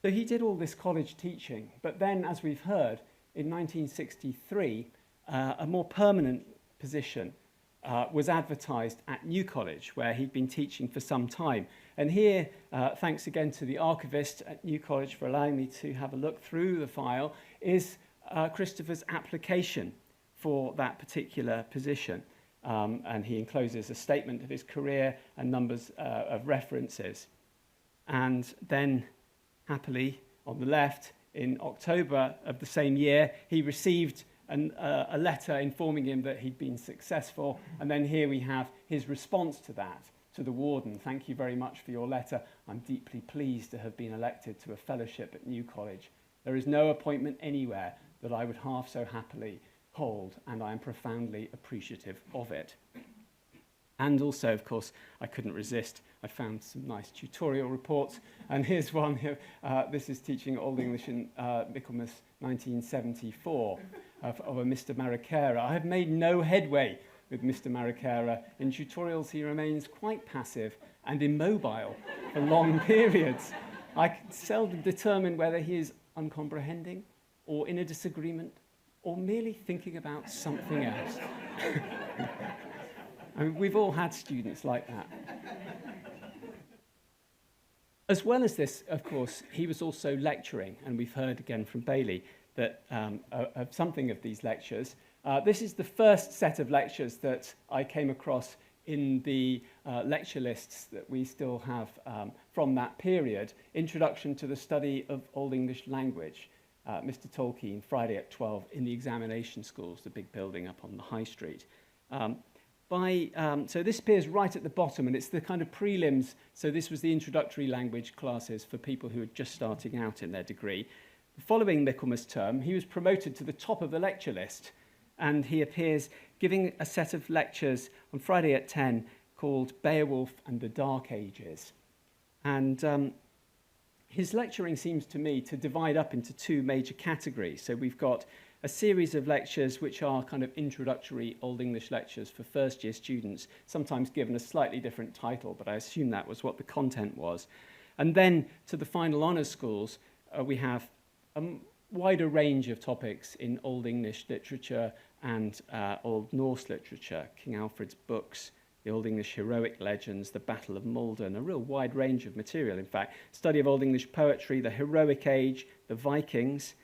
So he did all this college teaching, but then, as we've heard, in 1963, a more permanent position was advertised at New College, where he'd been teaching for some time. And here, thanks again to the archivist at New College for allowing me to have a look through the file, is Christopher's application for that particular position. And he encloses a statement of his career and numbers of references. And then, happily, on the left, in October of the same year, he received a letter informing him that he'd been successful. And then here we have his response to that, to the warden. Thank you very much for your letter. I'm deeply pleased to have been elected to a fellowship at New College. There is no appointment anywhere that I would half so happily hold, and I am profoundly appreciative of it. And also, of course, I couldn't resist. I found some nice tutorial reports. And here's one here. This is teaching Old English in Michaelmas 1974 of a Mr. Marikera. I have made no headway with Mr. Marikera. In tutorials, he remains quite passive and immobile for long periods. I can seldom determine whether he is uncomprehending or in a disagreement or merely thinking about something else. I mean, we've all had students like that. As well as this, of course, he was also lecturing, and we've heard again from Bailey that of something of these lectures. This is the first set of lectures that I came across in the lecture lists that we still have from that period. Introduction to the Study of Old English Language, Mr. Tolkien, Friday at 12 in the examination schools, the big building up on the High Street. So this appears right at the bottom, and it's the kind of prelims. So this was the introductory language classes for people who are just starting out in their degree. The following Michaelmas term, he was promoted to the top of the lecture list, and he appears giving a set of lectures on Friday at 10 called Beowulf and the Dark Ages. And his lecturing seems to me to divide up into two major categories. So we've got a series of lectures which are kind of introductory Old English lectures for first-year students, sometimes given a slightly different title, but I assume that was what the content was. And then to the final honours schools, we have a wider range of topics in Old English literature and Old Norse literature, King Alfred's books, the Old English heroic legends, the Battle of Malden, a real wide range of material, in fact. Study of Old English poetry, the heroic age, the Vikings,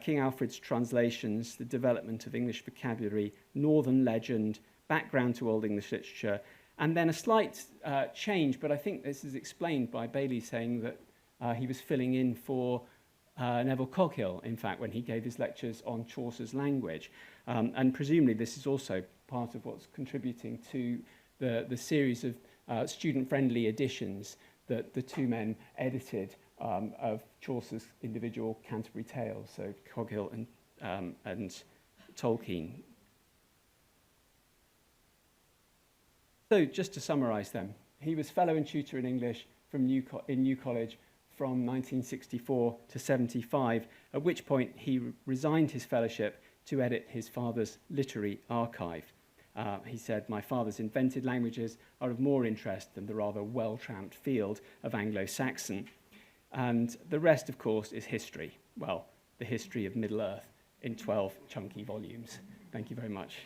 King Alfred's translations, the development of English vocabulary, Northern legend, background to Old English literature, and then a slight change, but I think this is explained by Bailey saying that he was filling in for Neville Coghill, in fact, when he gave his lectures on Chaucer's language. And presumably this is also part of what's contributing to the series of student-friendly editions that the two men edited of Chaucer's individual Canterbury Tales, so Coghill and Tolkien. So just to summarise them, he was fellow and tutor in English in New College from 1964 to 75, at which point he resigned his fellowship to edit his father's literary archive. He said, "My father's invented languages are of more interest than the rather well-tramped field of Anglo-Saxon." And the rest, of course, is history. Well, the history of Middle-earth in 12 chunky volumes. Thank you very much.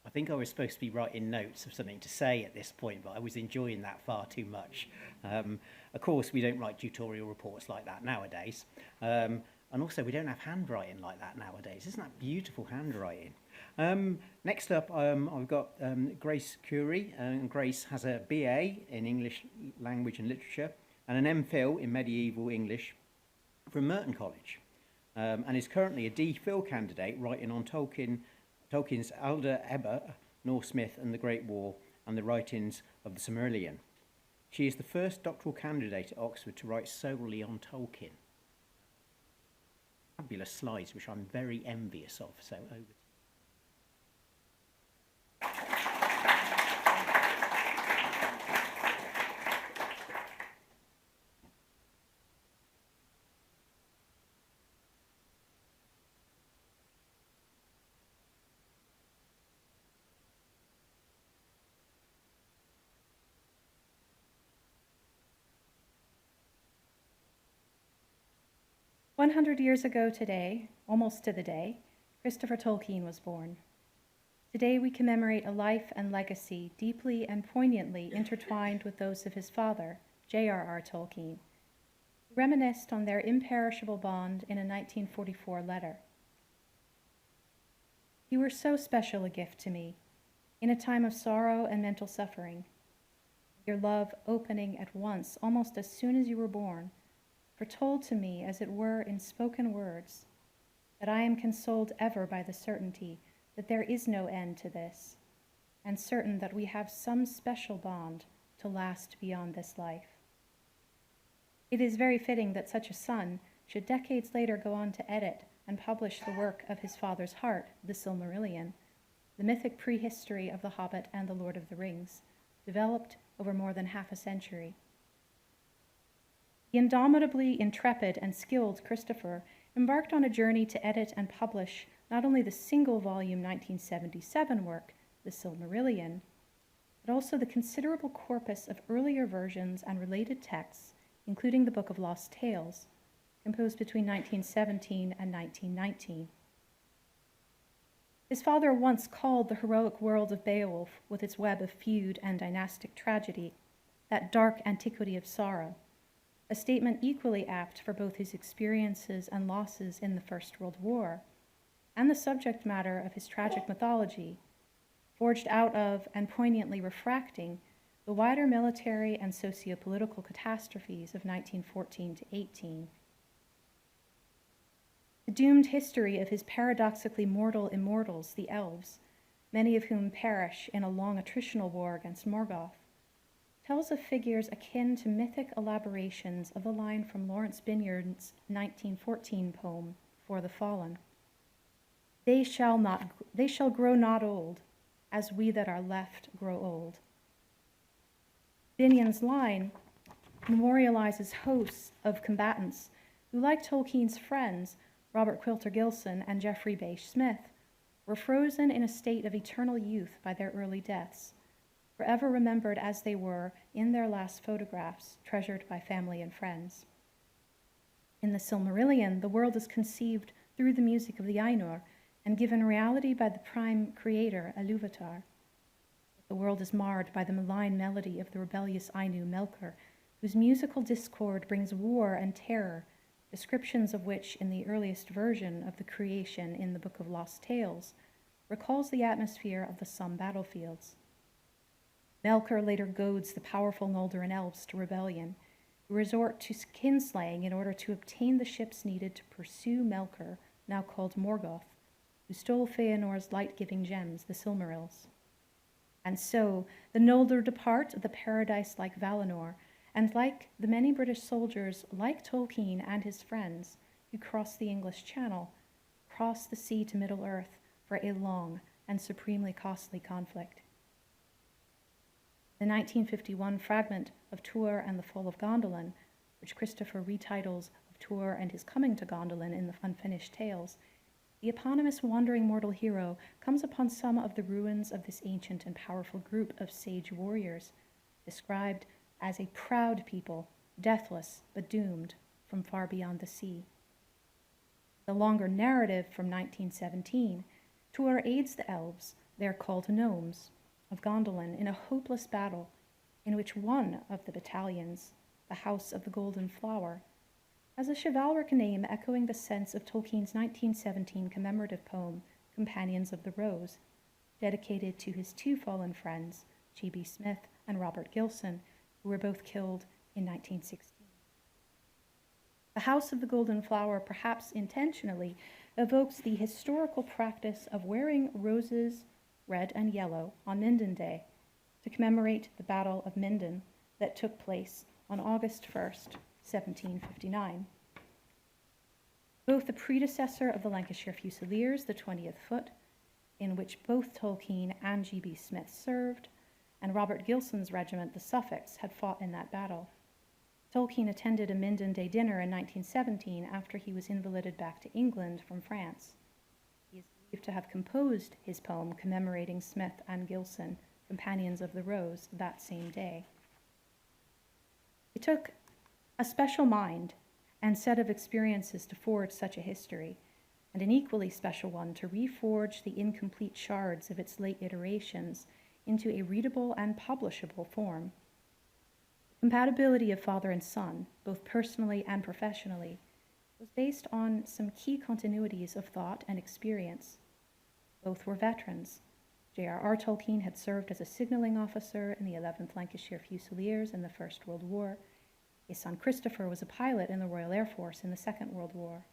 I think I was supposed to be writing notes of something to say at this point, but I was enjoying that far too much. Of course, we don't write tutorial reports like that nowadays. And also, we don't have handwriting like that nowadays. Isn't that beautiful handwriting? Next up, I've got Grace Curie. And Grace has a BA in English Language and Literature and an MPhil in Medieval English from Merton College, and is currently a DPhil candidate writing on Tolkien's Elder Ebba, Norse myth and the Great War, and the writings of the Silmarillion. She is the first doctoral candidate at Oxford to write solely on Tolkien. Fabulous slides, which I'm very envious of, so over to you. 100 years ago today, almost to the day, Christopher Tolkien was born. Today we commemorate a life and legacy deeply and poignantly intertwined with those of his father, JRR Tolkien, who reminisced on their imperishable bond in a 1944 letter. "You were so special a gift to me, in a time of sorrow and mental suffering. Your love opening at once, almost as soon as you were born, foretold to me, as it were in spoken words, that I am consoled ever by the certainty that there is no end to this, and certain that we have some special bond to last beyond this life. It is very fitting that such a son should decades later go on to edit and publish the work of his father's heart, the Silmarillion, the mythic prehistory of The Hobbit and The Lord of the Rings, developed over more than half a century. The indomitably intrepid and skilled Christopher embarked on a journey to edit and publish not only the single-volume 1977 work, The Silmarillion, but also the considerable corpus of earlier versions and related texts, including the Book of Lost Tales, composed between 1917 and 1919. His father once called the heroic world of Beowulf, with its web of feud and dynastic tragedy, that dark antiquity of sorrow, a statement equally apt for both his experiences and losses in the First World War, and the subject matter of his tragic mythology, forged out of and poignantly refracting the wider military and socio-political catastrophes of 1914 to 18. The doomed history of his paradoxically mortal immortals, the elves, many of whom perish in a long attritional war against Morgoth, tells of figures akin to mythic elaborations of the line from Lawrence Binyard's 1914 poem, For the Fallen. They shall grow not old, as we that are left grow old. Binion's line memorializes hosts of combatants who, like Tolkien's friends, Robert Quilter Gilson and Geoffrey Bache Smith, were frozen in a state of eternal youth by their early deaths, forever remembered as they were in their last photographs, treasured by family and friends. In the Silmarillion, the world is conceived through the music of the Ainur and given reality by the prime creator, Ilúvatar. The world is marred by the malign melody of the rebellious Ainu Melkor, whose musical discord brings war and terror, descriptions of which in the earliest version of the creation in the Book of Lost Tales recalls the atmosphere of the Somme battlefields. Melkor later goads the powerful Noldorin elves to rebellion, who resort to kinslaying in order to obtain the ships needed to pursue Melkor, now called Morgoth, who stole Feanor's light-giving gems, the Silmarils. And so, the Noldor depart the paradise like Valinor, and like the many British soldiers, like Tolkien and his friends, who cross the English Channel, cross the sea to Middle-earth for a long and supremely costly conflict. The 1951 fragment of Tuor and the Fall of Gondolin, which Christopher retitles of Tuor and his coming to Gondolin in the Unfinished Tales, the eponymous wandering mortal hero comes upon some of the ruins of this ancient and powerful group of sage warriors, described as a proud people, deathless but doomed, from far beyond the sea. The longer narrative from 1917, Tuor aids the elves, they are called gnomes, of Gondolin in a hopeless battle in which one of the battalions, the House of the Golden Flower, has a chivalric name echoing the sense of Tolkien's 1917 commemorative poem, Companions of the Rose, dedicated to his two fallen friends, G.B. Smith and Robert Gilson, who were both killed in 1916. The House of the Golden Flower, perhaps intentionally, evokes the historical practice of wearing roses, red and yellow, on Minden Day to commemorate the Battle of Minden that took place on August 1st, 1759. Both the predecessor of the Lancashire Fusiliers, the 20th Foot, in which both Tolkien and G.B. Smith served, and Robert Gilson's regiment, the Suffolks, had fought in that battle. Tolkien attended a Minden Day dinner in 1917 after he was invalided back to England from France. He is believed to have composed his poem commemorating Smith and Gilson, Companions of the Rose, that same day. It took a special mind and set of experiences to forge such a history, and an equally special one to reforge the incomplete shards of its late iterations into a readable and publishable form. Compatibility of father and son, both personally and professionally, was based on some key continuities of thought and experience. Both were veterans. JRR Tolkien had served as a signaling officer in the 11th Lancashire Fusiliers in the First World War. His son Christopher was a pilot in the Royal Air Force in the Second World War.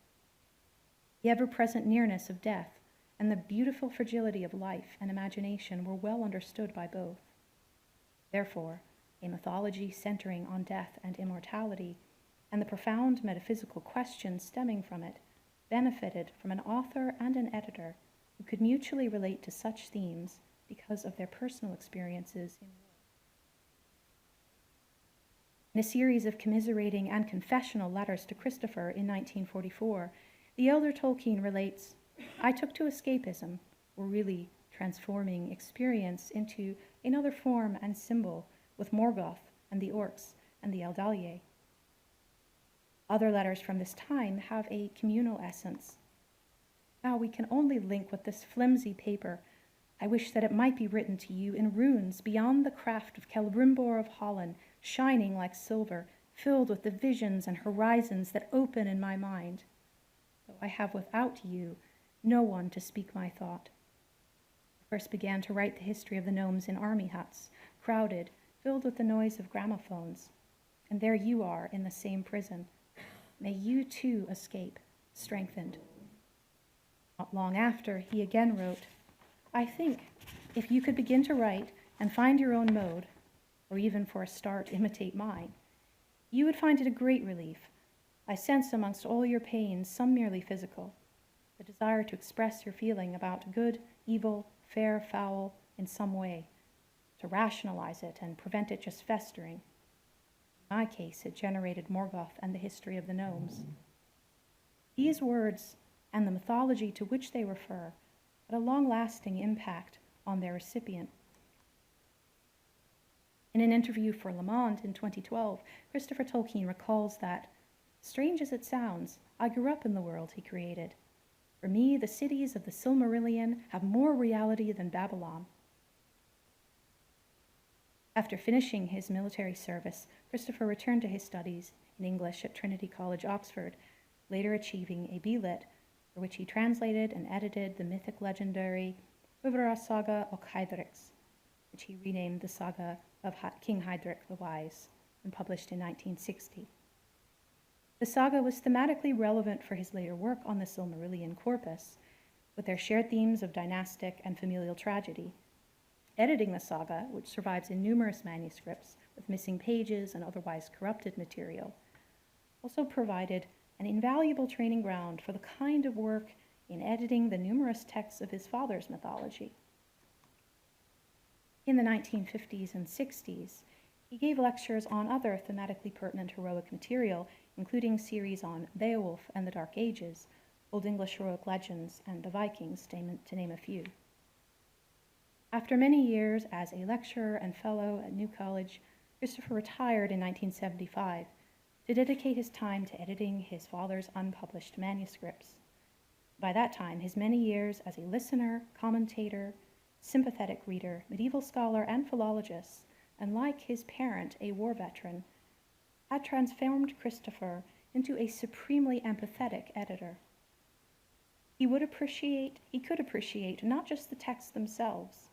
The ever-present nearness of death and the beautiful fragility of life and imagination were well understood by both. Therefore, a mythology centering on death and immortality, and the profound metaphysical questions stemming from it, benefited from an author and an editor who could mutually relate to such themes because of their personal experiences in war. In a series of commiserating and confessional letters to Christopher in 1944, the elder Tolkien relates, "I took to escapism, or really transforming experience into another form and symbol with Morgoth and the Orcs and the Eldallier." Other letters from this time have a communal essence. "Now we can only link with this flimsy paper. I wish that it might be written to you in runes beyond the craft of Celebrimbor of Holland, shining like silver, filled with the visions and horizons that open in my mind. Though I have without you no one to speak my thought. I first began to write the history of the gnomes in army huts, crowded, filled with the noise of gramophones. And there you are in the same prison. May you too escape, strengthened." Not long after, he again wrote, "I think if you could begin to write and find your own mode, or even for a start imitate mine, you would find it a great relief. I sense amongst all your pains some merely physical, the desire to express your feeling about good, evil, fair, foul, in some way, to rationalize it and prevent it just festering. In my case, it generated Morgoth and the history of the gnomes." These words and the mythology to which they refer had a long-lasting impact on their recipient. In an interview for Le Monde in 2012, Christopher Tolkien recalls that, "Strange as it sounds, I grew up in the world he created. For me, the cities of the Silmarillion have more reality than Babylon." After finishing his military service, Christopher returned to his studies in English at Trinity College, Oxford, later achieving a B.Lit, for which he translated and edited the mythic legendary Uvra Saga og Heidreks, which he renamed the Saga of King Heidrek the Wise, and published in 1960. The saga was thematically relevant for his later work on the Silmarillion corpus, with their shared themes of dynastic and familial tragedy. Editing the saga, which survives in numerous manuscripts with missing pages and otherwise corrupted material, also provided an invaluable training ground for the kind of work in editing the numerous texts of his father's mythology. In the 1950s and 60s, he gave lectures on other thematically pertinent heroic material, including series on Beowulf and the Dark Ages, Old English heroic legends, and the Vikings, to name a few. After many years as a lecturer and fellow at New College, Christopher retired in 1975 to dedicate his time to editing his father's unpublished manuscripts. By that time, his many years as a listener, commentator, sympathetic reader, medieval scholar, and philologist, and like his parent, a war veteran, had transformed Christopher into a supremely empathetic editor. He could appreciate not just the texts themselves,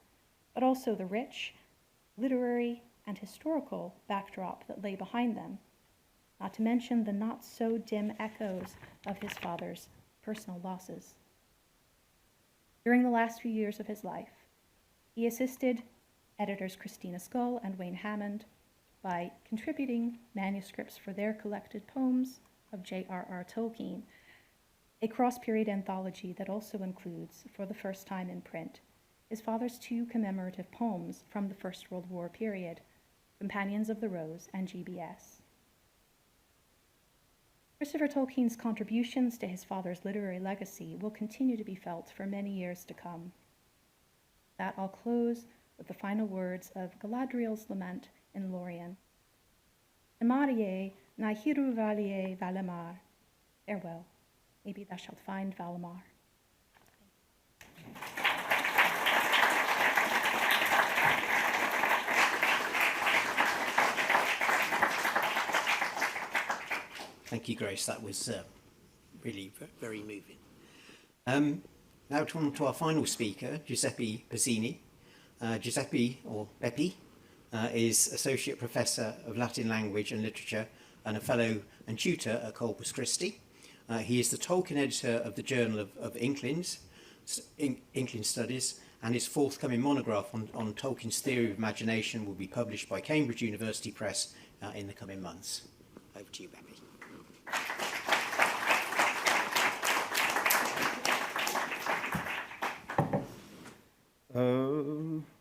but also the rich, literary, and historical backdrop that lay behind them, not to mention the not-so-dim echoes of his father's personal losses. During the last few years of his life, he assisted editors Christina Scull and Wayne Hammond by contributing manuscripts for their collected poems of JRR Tolkien, a cross-period anthology that also includes, for the first time in print, his father's two commemorative poems from the First World War period, Companions of the Rose and GBS. Christopher Tolkien's contributions to his father's literary legacy will continue to be felt for many years to come. That I'll close with the final words of Galadriel's lament in Lorien. Emarie na hiru valie Valimar. Farewell. Maybe thou shalt find Valimar. Thank you, Grace. That was really very moving. Now to our final speaker, Giuseppe Bazzini. Giuseppe, or Beppe, is Associate Professor of Latin Language and Literature and a Fellow and Tutor at Corpus Christi. He is the Tolkien editor of the Journal of Inkling Studies, and his forthcoming monograph on Tolkien's theory of imagination will be published by Cambridge University Press in the coming months. Over to you, Beppe.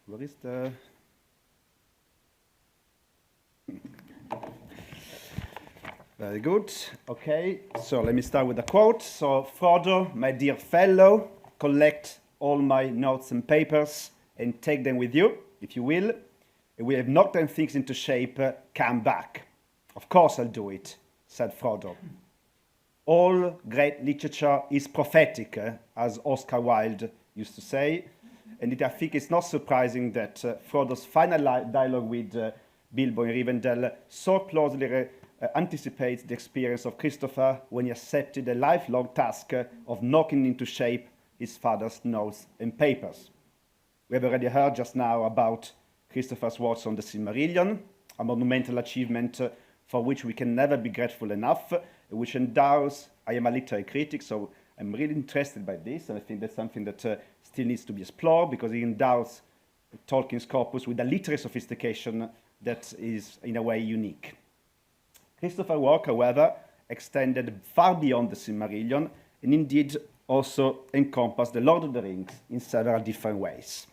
Where is the... Very good. Okay, so let me start with a quote. So, Frodo, my dear fellow, collect all my notes and papers and take them with you, if you will. We have knocked them things into shape, come back. Of course I'll do it, said Frodo. All great literature is prophetic, as Oscar Wilde used to say. And I think it's not surprising that Frodo's final dialogue with Bilbo in Rivendell so closely anticipates the experience of Christopher when he accepted the lifelong task of knocking into shape his father's notes and papers. We have already heard just now about Christopher's works on the Silmarillion, a monumental achievement for which we can never be grateful enough, which endows, I am a literary critic, so I'm really interested by this, and I think that's something that still needs to be explored, because it endows Tolkien's corpus with a literary sophistication that is, in a way, unique. Christopher's work, however, extended far beyond the Silmarillion, and indeed also encompassed the Lord of the Rings in several different ways.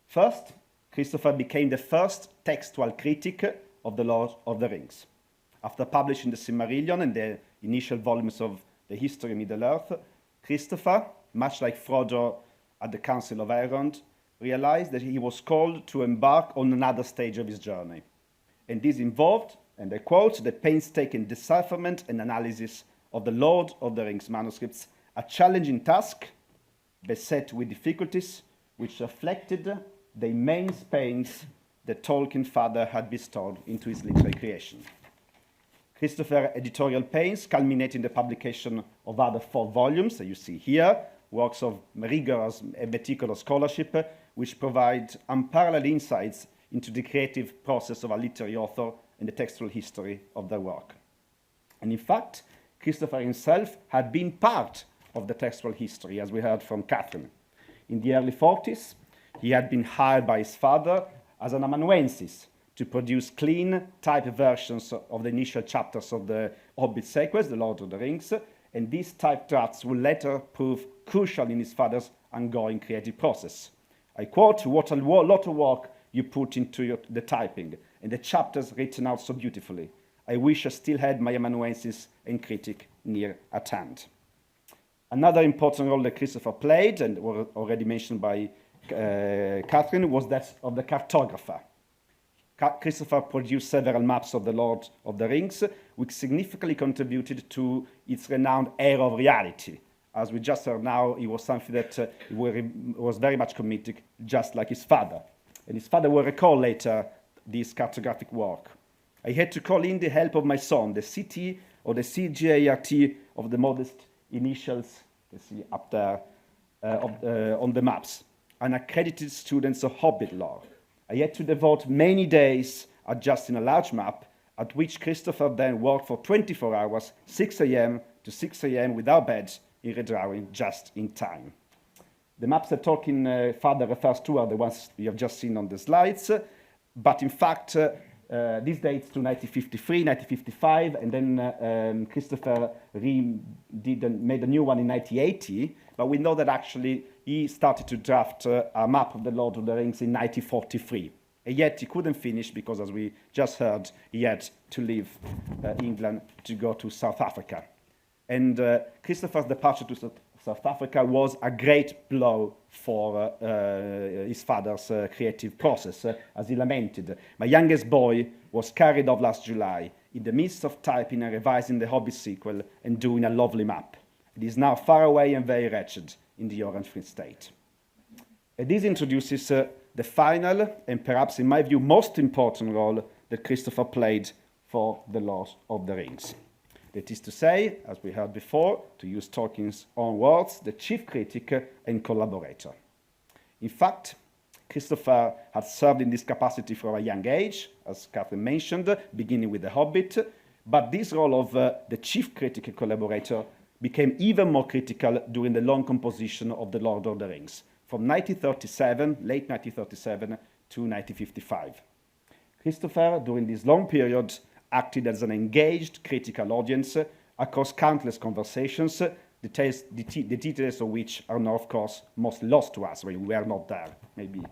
First, Christopher became the first textual critic of the Lord of the Rings. After publishing the Silmarillion and the initial volumes of the history of Middle-earth, Christopher, much like Frodo at the Council of Elrond, realized that he was called to embark on another stage of his journey. And this involved, and I quote, the painstaking decipherment and analysis of the Lord of the Rings manuscripts, a challenging task beset with difficulties which reflected the immense pains that Tolkien's father had bestowed into his literary creation. Christopher's editorial pains culminate in the publication of other 4 volumes that you see here, works of rigorous and meticulous scholarship, which provide unparalleled insights into the creative process of a literary author and the textual history of their work. And in fact, Christopher himself had been part of the textual history, as we heard from Catherine. In the early 40s, he had been hired by his father as an amanuensis to produce clean type versions of the initial chapters of the Hobbit sequence, The Lord of the Rings, and these type drafts would later prove crucial in his father's ongoing creative process. I quote, "What a lot of work you put into the typing, and the chapters written out so beautifully. I wish I still had my amanuensis and critic near at hand." Another important role that Christopher played, and was already mentioned by Catherine, was that of the cartographer. Christopher produced several maps of the Lord of the Rings, which significantly contributed to its renowned air of reality. As we just heard now, it was something that was very much committed, just like his father. And his father will recall later this cartographic work. I had to call in the help of my son, the CT or the CJRT of the modest initials, you see up there on the maps, unaccredited students of Hobbit lore. I had to devote many days adjusting a large map, at which Christopher then worked for 24 hours, 6 a.m. to 6 a.m. without bed, in redrawing just in time. The maps that Tolkien father refers to are the ones you have just seen on the slides, but in fact, these dates to 1953, 1955, and then Christopher made a new one in 1980, but we know that actually he started to draft a map of the Lord of the Rings in 1943. And yet he couldn't finish because, as we just heard, he had to leave England to go to South Africa. And Christopher's departure to South Africa was a great blow for his father's creative process, as he lamented. My youngest boy was carried off last July in the midst of typing and revising the Hobbit sequel and doing a lovely map. It is now far away and very wretched in the Orange Free State. And this introduces the final and perhaps, in my view, most important role that Christopher played for the Lord of the Rings. That is to say, as we heard before, to use Tolkien's own words, the chief critic and collaborator. In fact, Christopher had served in this capacity from a young age, as Catherine mentioned, beginning with The Hobbit, but this role of the chief critic and collaborator became even more critical during the long composition of The Lord of the Rings, from 1937, late 1937, to 1955. Christopher, during this long period, acted as an engaged critical audience across countless conversations, the details of which are now, of course, most lost to us. We were not there. Maybe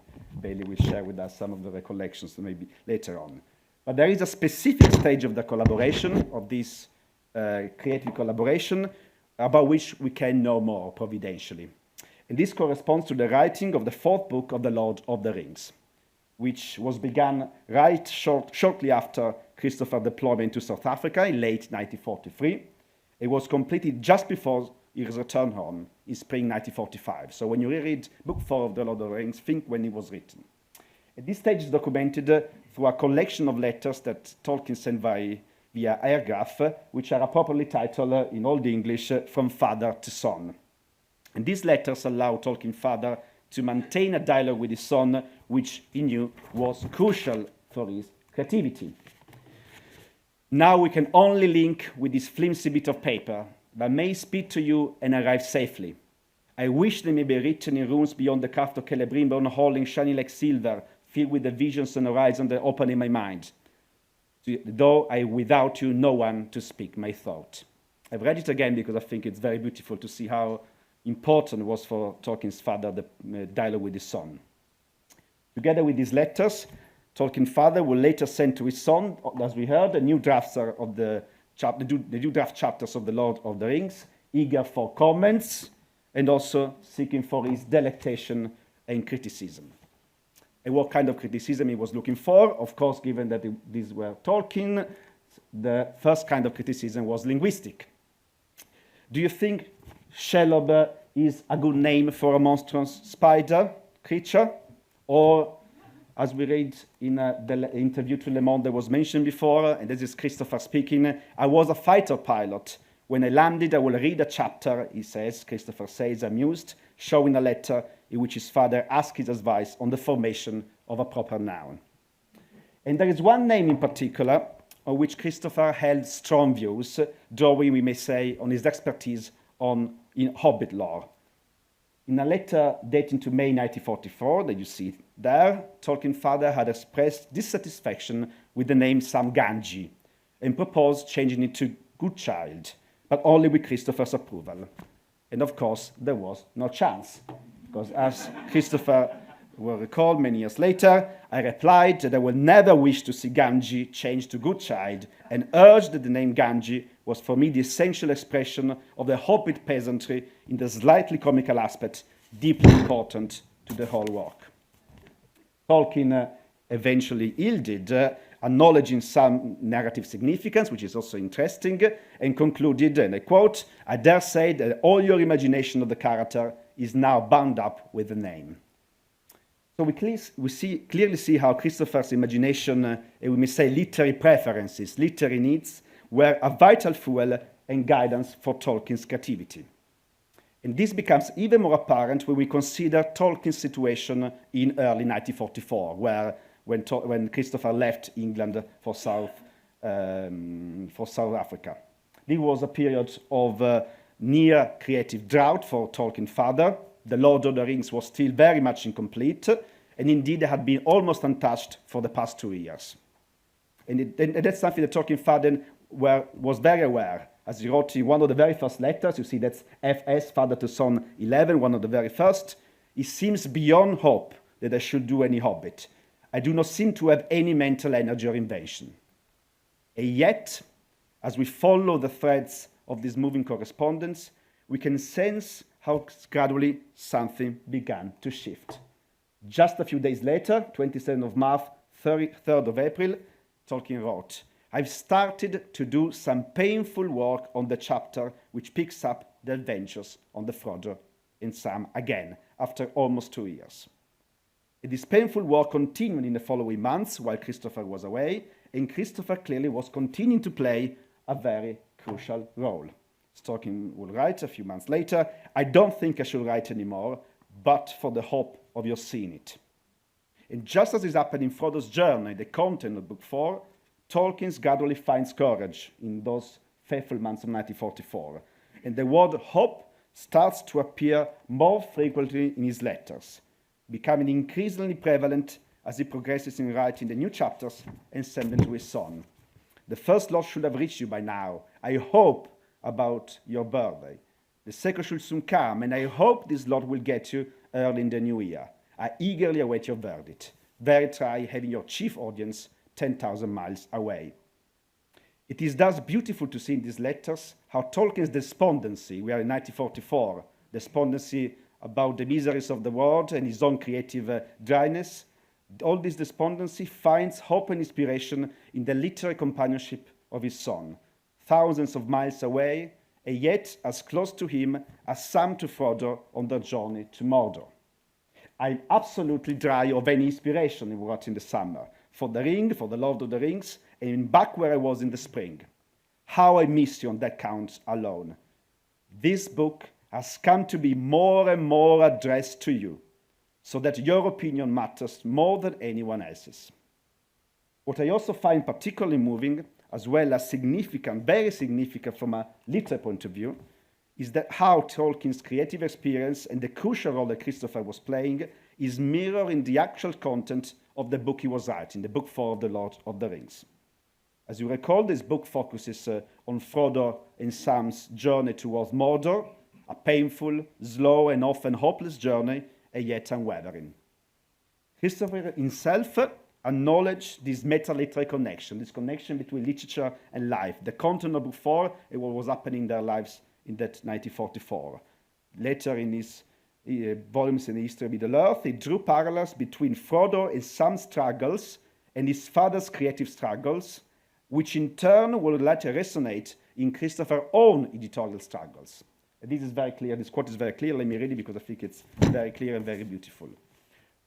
Bailey will share with us some of the recollections maybe later on. But there is a specific stage of the collaboration, of this creative collaboration, about which we can know more providentially. And this corresponds to the writing of the fourth book of The Lord of the Rings, which was begun shortly after Christopher's deployment to South Africa in late 1943. It was completed just before his return home in spring 1945. So when you read Book 4 of The Lord of the Rings, think when it was written. At this stage is documented through a collection of letters that Tolkien sent via airgraph, which are appropriately titled in Old English, From Father to Son. And these letters allow Tolkien's father to maintain a dialogue with his son, which he knew was crucial for his creativity. Now we can only link with this flimsy bit of paper, but may speak to you and arrive safely. I wish they may be written in runes beyond the craft of Celebrimbor, holding shining like silver, filled with the visions and horizons that open in my mind. Though I without you no one to speak my thought. I've read it again because I think it's very beautiful to see how important was for Tolkien's father the dialogue with his son. Together with these letters, Tolkien's father will later send to his son, as we heard, the new drafts of the new draft chapters of The Lord of the Rings, eager for comments and also seeking for his delectation and criticism. And what kind of criticism he was looking for? Of course, given that these were Tolkien, the first kind of criticism was linguistic. Do you think Shelob is a good name for a monstrous spider creature? Or, as we read in the interview to Le Monde that was mentioned before, and this is Christopher speaking, I was a fighter pilot. When I landed, I will read a chapter, he says, Christopher says, amused, showing a letter in which his father asked his advice on the formation of a proper noun. And there is one name in particular on which Christopher held strong views, drawing, we may say, on his expertise in Hobbit lore. In a letter dating to May 1944, that you see there, Tolkien's father had expressed dissatisfaction with the name Sam Gamgee and proposed changing it to Good Child, but only with Christopher's approval. And of course, there was no chance, because as Christopher will recall many years later, I replied that I would never wish to see Gamgee changed to Good Child and urged that the name Gamgee was for me the essential expression of the Hobbit peasantry in the slightly comical aspect, deeply important to the whole work. Tolkien eventually yielded, acknowledging some narrative significance, which is also interesting, and concluded, and I quote, "I dare say that all your imagination of the character is now bound up with the name." So we clearly see how Christopher's imagination, and we may say literary preferences, literary needs, were a vital fuel and guidance for Tolkien's creativity. And this becomes even more apparent when we consider Tolkien's situation in early 1944, when Christopher left England for South Africa. This was a period of near creative drought for Tolkien's father. The Lord of the Rings was still very much incomplete, and indeed had been almost untouched for the past 2 years. And that's something that Tolkien's father was very aware. As he wrote in one of the very first letters, you see that's FS, Father to Son 11, one of the very first. "It seems beyond hope that I should do any Hobbit. I do not seem to have any mental energy or invention." And yet, as we follow the threads of this moving correspondence, we can sense how gradually something began to shift. Just a few days later, 27th of March, 3rd of April, Tolkien wrote, "I've started to do some painful work on the chapter which picks up the adventures on the Frodo and Sam again, after almost 2 years." And this painful work continued in the following months while Christopher was away, and Christopher clearly was continuing to play a very crucial role. Tolkien will write a few months later, "I don't think I should write anymore, but for the hope of your seeing it." And just as is happened in Frodo's journey, the content of Book 4, Tolkien gradually finds courage in those fateful months of 1944. And the word hope starts to appear more frequently in his letters, becoming increasingly prevalent as he progresses in writing the new chapters and sends them to his son. "The first lot should have reached you by now. I hope about your birthday. The second should soon come, and I hope this lot will get you early in the new year. I eagerly await your verdict. There try having your chief audience 10,000 miles away." It is thus beautiful to see in these letters how Tolkien's despondency, we are in 1944, despondency about the miseries of the world and his own creative dryness, all this despondency finds hope and inspiration in the literary companionship of his son, thousands of miles away, and yet as close to him as Sam to Frodo on their journey to Mordor. "I'm absolutely dry of any inspiration," he wrote in the summer, "for the Ring, for the Lord of the Rings, and back where I was in the spring. How I miss you on that count alone. This book has come to be more and more addressed to you, so that your opinion matters more than anyone else's." What I also find particularly moving, as well as significant, very significant from a literary point of view, is that how Tolkien's creative experience and the crucial role that Christopher was playing is mirrored in the actual content of the book he was writing, the Book 4 of the Lord of the Rings. As you recall, this book focuses on Frodo and Sam's journey towards Mordor, a painful, slow, and often hopeless journey, and yet unwavering. Christopher himself acknowledged this meta-literary connection, this connection between literature and life, the content of Book 4 and what was happening in their lives in that 1944. Later in his volumes in the History of Middle-earth, he drew parallels between Frodo and Sam's struggles and his father's creative struggles, which in turn will later resonate in Christopher's own editorial struggles. And this is very clear, this quote is very clear, let me read it because I think it's very clear and very beautiful.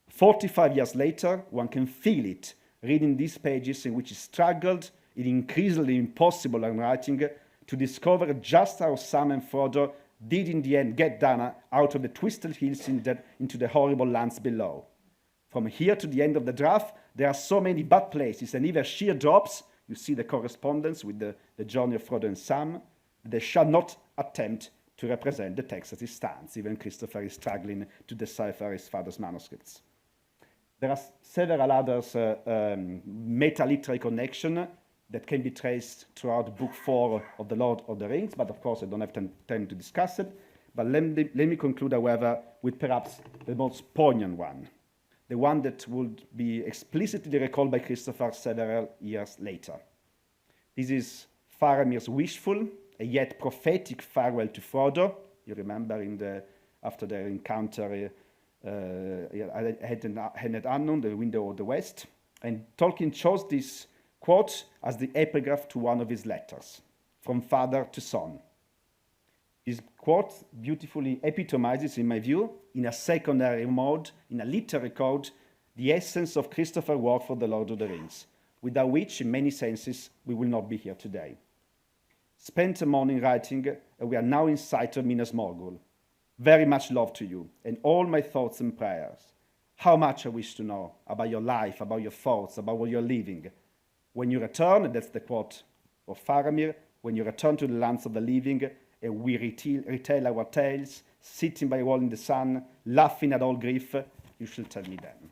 45 years later, one can feel it, reading these pages in which he struggled in increasingly impossible handwriting to discover just how Sam and Frodo did in the end get down out of the twisted hills into the horrible lands below. From here to the end of the draft, there are so many bad places and even sheer drops. You see the correspondence with the journey of Frodo and Sam. They shall not attempt to represent the text as it stands. Even Christopher is struggling to decipher his father's manuscripts. There are several others meta-literary connections that can be traced throughout Book 4 of the Lord of the Rings, but of course I don't have time to discuss it. But let me conclude, however, with perhaps the most poignant one, the one that would be explicitly recalled by Christopher several years later. This is Faramir's wishful, and yet prophetic farewell to Frodo. You remember after their encounter at Annun, the window of the West. And Tolkien chose this quote as the epigraph to one of his letters, from father to son. This quote beautifully epitomizes, in my view, in a secondary mode, in a literary code, the essence of Christopher's work for the Lord of the Rings, without which, in many senses, we will not be here today. Spent a morning writing, and we are now in sight of Minas Morgul. Very much love to you, and all my thoughts and prayers. How much I wish to know about your life, about your thoughts, about what you're living. When you return, and that's the quote of Faramir, when you return to the lands of the living, and we retell our tales, sitting by a wall in the sun, laughing at all grief, you shall tell me then.